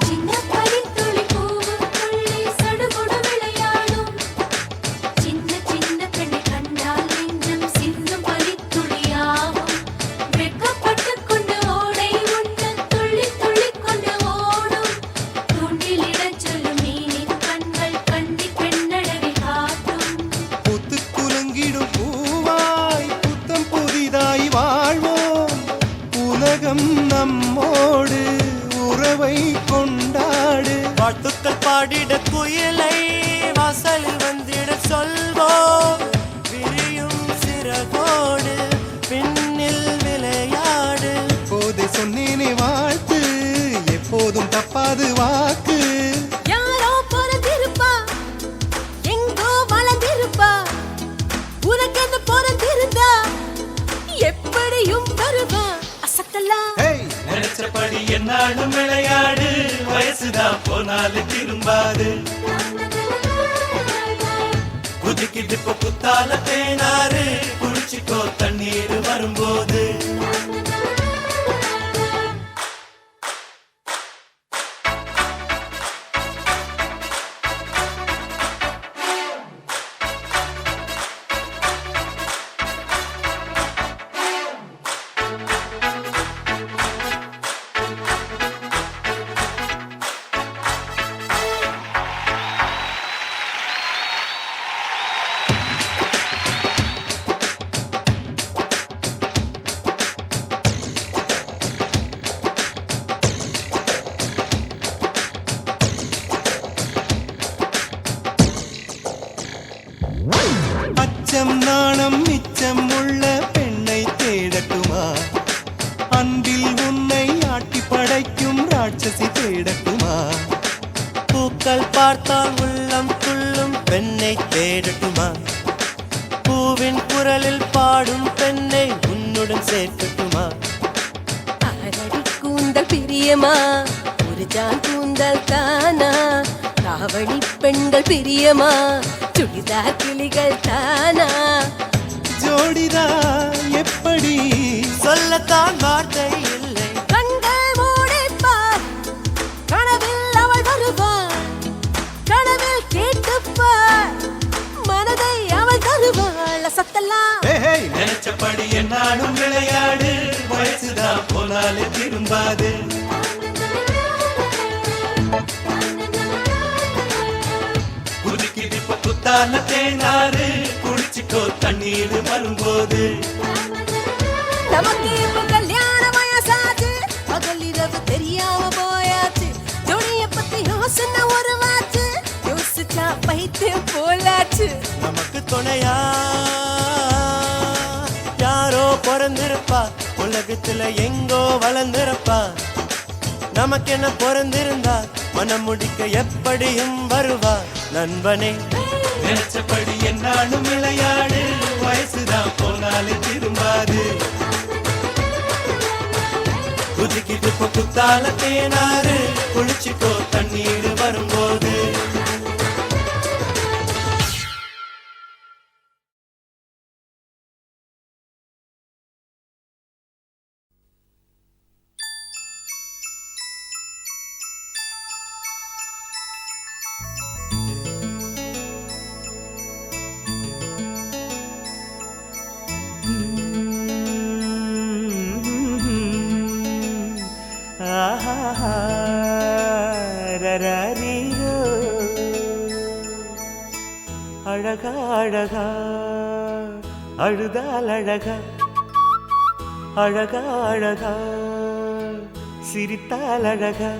சின்ன பனித்துளி பூவும் துள்ளி சடுகுடு விளையாடும் சின்ன சின்ன பெண்ணை கண்டால் நெஞ்சம் சிந்தும் பனித்துளியாகும் வெட்கப்பட்டுக் கொண்டு ஓடை உண்டு துள்ளி துள்ளி கொண்டு ஓடும் தூண்டிலிடச் சொல்லும் மீனின் கண்கள் கண்டி பெண்ணழகை காட்டும் புத்து குலுங்கிடும் பூவாய் புத்தம் புதிதாய் வாழ்வோம் உலகம் நம்மோடு உறவை கொண்டாடு வாழ்த்துக்கள் பாடிட குயிலை வாசலில் வந்திட சொல்வோம் விரியும் சிறகோடு பின்னில் விளையாடு போதை சொன்னேனே வாழ்த்து எப்போதும் தப்பாது வாக்கு யாரோ பிறந்திருப்பா எங்கோ வளர்ந்திருப்பா உனக்கென்று பிறந்திருந்தா எப்படியும் வருவா அசத்தலா நினைச்சபடி என்னாலும் விளையாடு வயசுதான் போனாலும் திரும்பாது குதிக்கிட்டு குத்தால தேனாறு குடிச்சுக்கோ தண்ணீர் வரும்போது அச்சம் நாணம் மிச்சம் உள்ள பெண்ணை தேடட்டுமா அன்பில் உன்னை ஆட்டி படைக்கும் ராட்சசி தேடட்டுமா பூக்கள் பார்த்தால் உள்ளம் துள்ளும் பெண்ணை தேடட்டுமா பூவின் குரலில் பாடும் பெண்ணை உன்னுடன் சேர்க்கட்டுமா அரடி கூந்தல் பிரியமா ஒரு ஜான் கூந்தல் தானா ராவணி பெண்கள் பிரியமா சுடிதார் கிளிகள் தானா ஜோடிதா எப்படி சொல்லத்தான் வார்த்தை இல்லை கண்கள் மூடிப்பார் கனவில் அவள் வருவாள் கனவில் கேட்டுப்பார் மனதை அவள் தருவாள் சத்தலாம் நினைச்சபடி என்னாலும் விளையாடு வயசுதான் போனாலே திரும்பாது குதிக்கிது குத்தால தேனாறு குடிச்சுக்கோ தண்ணீர் வரும்போது நமக்கு இப்ப கல்யாண வயசாச்சு பகல் இரவு தெரியாம போயாச்சு ஜோடிய பத்தி யோசனை ஒரு வாச்சு யோசிச்சா பைத்தியம் போலாச்சு நமக்கு துணையா யாரோ பிறந்திருப்பா உலகத்துல எங்கோ வளர்ந்திருப்பா நமக்கென பிறந்திருந்தா மனம் முடிக்க எப்படியும் வருவா நண்பனே நினைச்சபடி என்னாலும் விளையாடு வயசுதான் போனாலே திரும்பாது குதிக்கிட்டு குத்தால தேனாறு குளிச்சுக்கோ தண்ணீர் வரும்போது நீரோ அழகா அழகா அழுதால் அழகா அழகா அழகா சிரித்தால் அழகா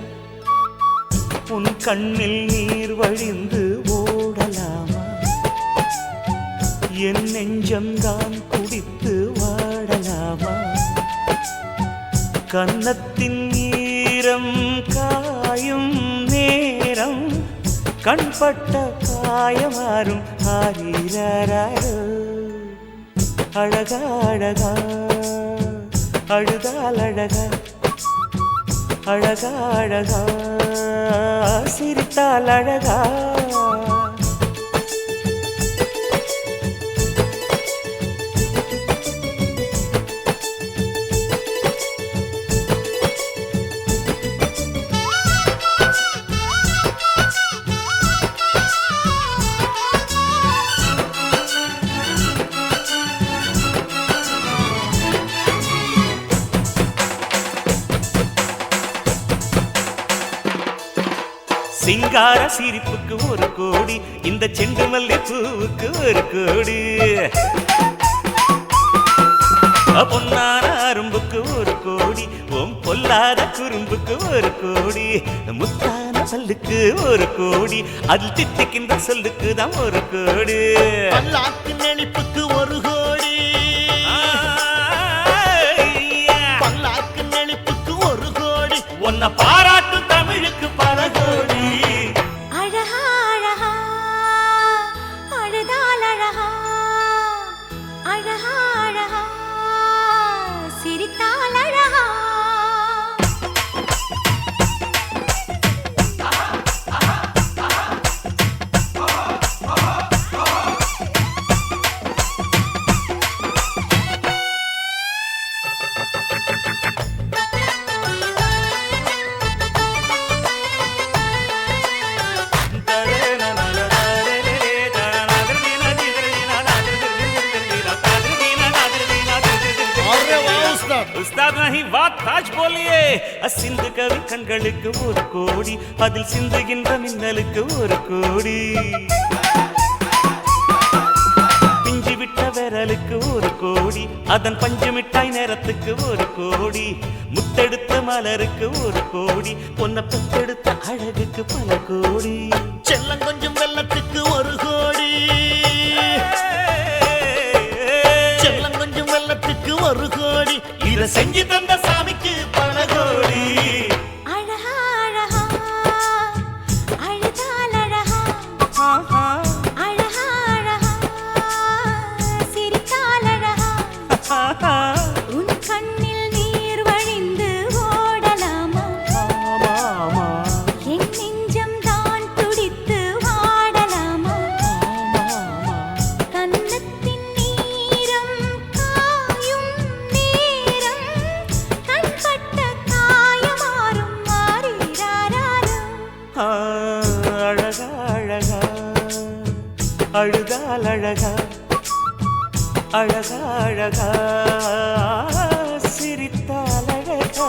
உன் கண்ணில் நீர் வழிந்து ஓடலாமா என் நெஞ்சம்தான் குடித்து வாடலாமா கன்னத்தின் ஈரம் காயும் நேரம் கண்பட்ட காயமாறும் ஆரீராரோ அழகா அழகா அழுதால் அழகா அழகா அழகா சிரித்தால் அழகா சிங்கார சிரிப்புக்கு ஒரு கோடி இந்த செண்டு மல்லி பூவுக்கு ஒரு கோடி பொன்னான அரும்புக்கு ஒரு கோடி ஓம் பொல்லாத குறும்புக்கு ஒரு கோடி முத்தான பல்லுக்கு ஒரு கோடி அதில் தித்திக்கின்ற சொல்லுக்கு தான் ஒரு கோடி பல்லாக்கு நெளிப்புக்கு ஒரு கோடி பல்லாக்கு நெளிப்புக்கு ஒரு கோடி உன்னை பாராட்டு தமிழுக்கு பல கோடி அழகா அழகா அழுதால் அழகா அழகா அழகா சிரித்தால் அழகா उस्ताद नहीं बात ताज बोलिए सिंधु कवि கண்களுக்கு ஒரு கோடி அதில் சிந்துகின்ற மின்னலுக்கு ஒரு கோடி பிஞ்சு விட்ட விரலுக்கு ஒரு கோடி அதன் பஞ்சு மிட்டாய் நேரத்துக்கு ஒரு கோடி முத்தெடுத்த மலருக்கு ஒரு கோடி பொன்ன பெத்தெடுத்த அழகுக்கு பல கோடி செல்லம் கொஞ்சம் வெள்ளத்துக்கு ஒரு கோடி செல்லம் கொஞ்சம் வெள்ளத்துக்கு ஒரு கோடி இத செஞ்சு தந்த சாமிக்கு பல கோடி அழகா அழகா அழுதால் அழகா அழகா அழகா சிரித்தால் அழகா உன் கண்ணில் நீர் வழிந்து ஓடலாமா என் நெஞ்சம் தான் துடித்து வாடலாமா கன்னத்தின் நீரம் காயும் நேரம் கண்பட்ட காயமாறும் மாறீராரோ அழகா அழகா அழுதால் அழகா அழகா அழகா சிரித்தால் அழகா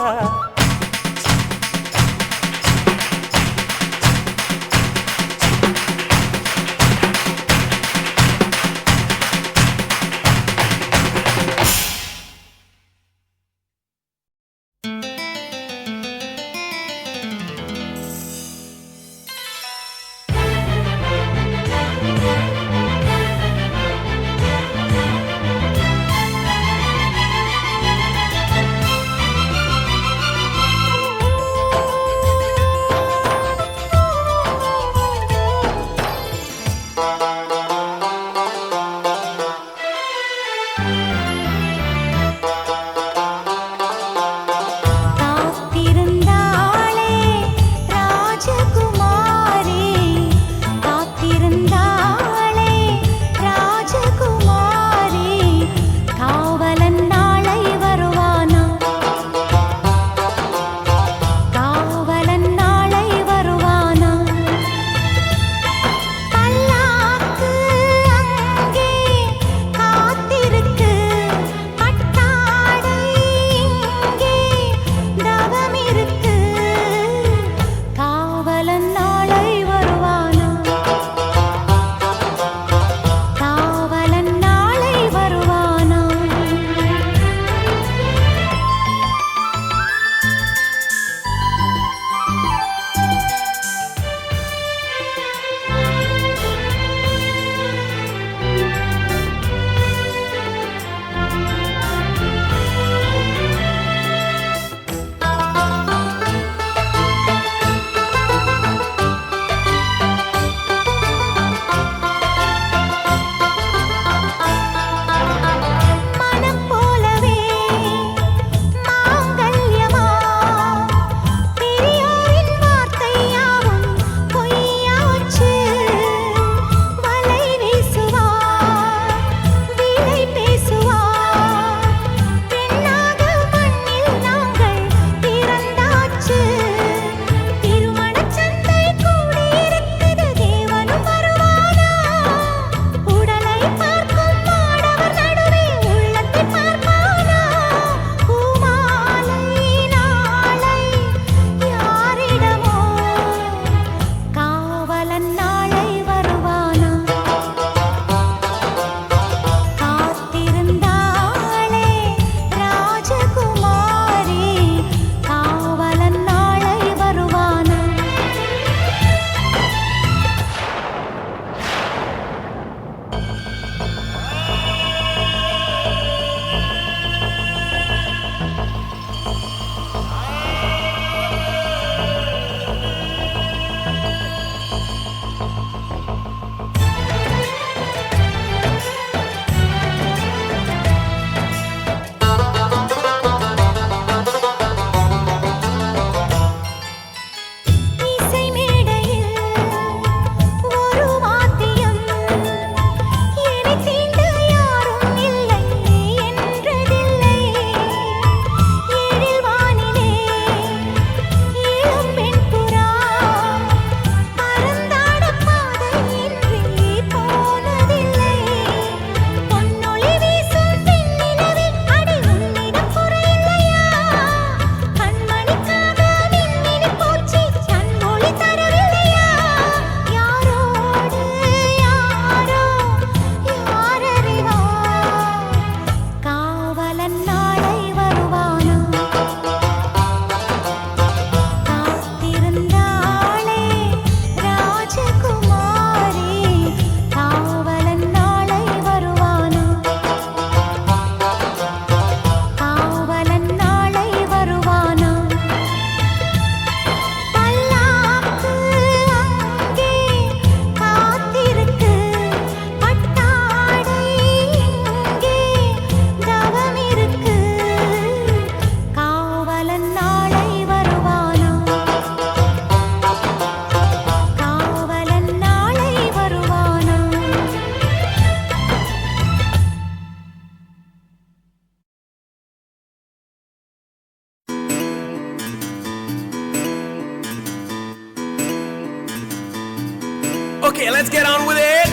Okay, let's get on with it.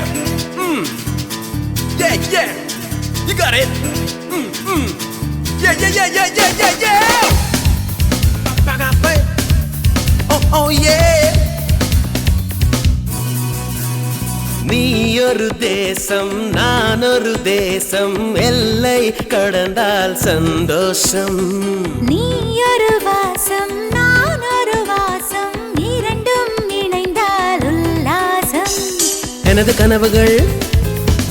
Yeah, yeah. You got it. Yeah, yeah, yeah, yeah, yeah, yeah, yeah. Oh, yeah. நீ ஒரு தேசம் நான் ஒரு தேசம் எல்லை கடந்தால் சந்தோஷம் நீ ஒரு வாசம் நான் ஒரு வாசம் இரண்டும் இணைந்தால் உல்லாசம் எனது கனவுகள்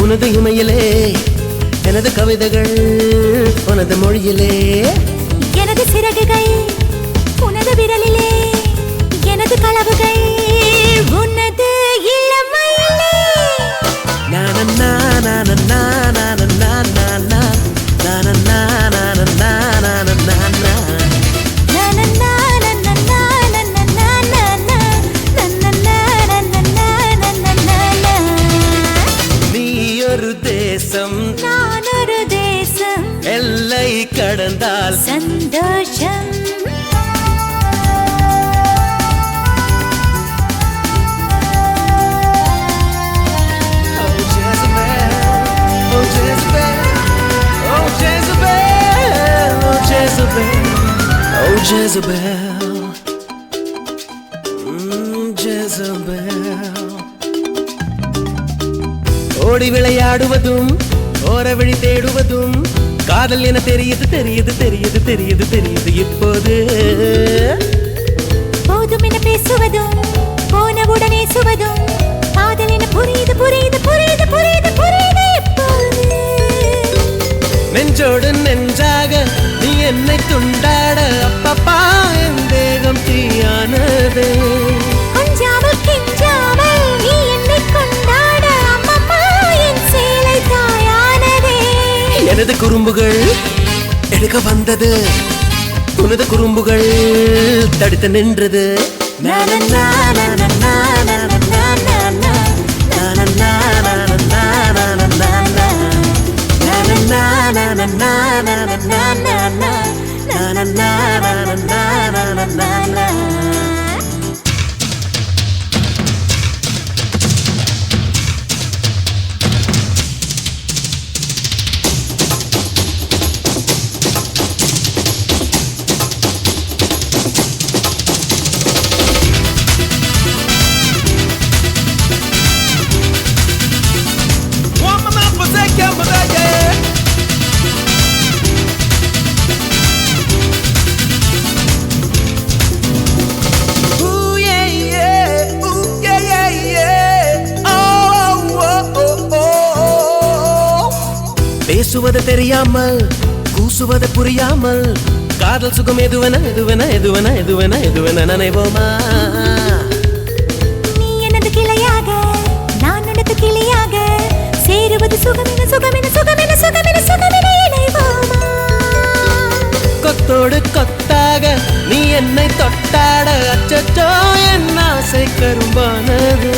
உனது இமையிலே எனது கவிதைகள் உனது மொழியிலே எனது சிறகுகள் உனது விரலிலே எனது களவுகள் உனது இளமையிலே நானன்னா நானன்னா நானன்னா நானன்னா நானன்னா நானன்னா நானன்னா நீ ஒரு தேசம் நான் ஒரு தேசம் எல்லை கடந்தால் சந்தோஷம் Jezebel, Jezebel. ஓடி விளையாடுவதும் ஓர வழி தேடுவதும் காதல் என தெரியுது தெரியுது தெரியுது தெரியுது தெரியுது இப்போது போதும் என பேசுவதும் போனவுடனே சுவதும் காதல் என புரியுது புரியுது புரியுது புரியுது புரியுது இப்போது நெஞ்சோடு நெஞ்சாக நீ என்னை துண்டாட அப்பப்பா என் தேகம் தீயானது கொஞ்சாமல் கெஞ்சாமல் நீ என்னை கொண்டாட அம்மம்மா என் சேலை தாயானதே எனது குறும்புகள் எடுக்க வந்தது உனது குறும்புகள் தடுத்து நின்றது நானன்னா நானன்னா நானன்னா நானன்னா நானன்னா நானன்னா நானன்னா பேசுவது தெரியாமல் கூசுவது புரியாமல் காதல் சுகம் எதுவென எதுவென எதுவென எதுவென எதுவென நினைவோமா நீ எனது கிளையாக நான் உனது கிளியாக சேருவது சுகமென சுகமென சுகமென சுகமென சுகமென இணைவோமா கொத்தோடு கொத்தாக நீ என்னை தொட்டாட அச்சச்சோ என் ஆசை கரும்பானது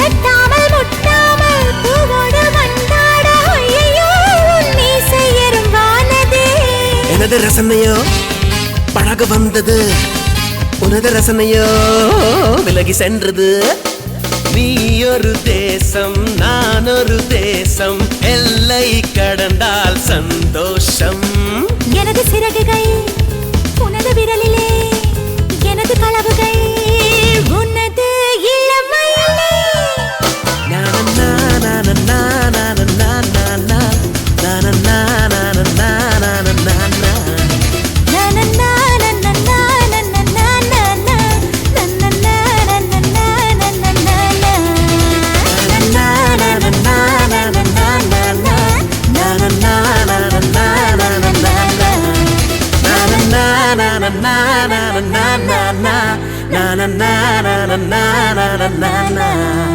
தட்டாமல் முட்டாமல் பூவோடு மண்டாட ஐயையோ உன் மீசை எறும்பானதே எனது ரசனையோ பழக வந்தது உனது ரசனையோ விலகி சென்றது நீ ஒரு தேசம் நான் ஒரு தேசம் எல்லை கடந்தால் சந்தோஷம் எனது சிறகுகள் உனது விரலிலே எனது களவுகள் உனது இளமையிலே நானன்னா நானன்னா நானன்னா நானன்னா நானன்னா நானன்னா நானன்னா na na na na na na na na na na na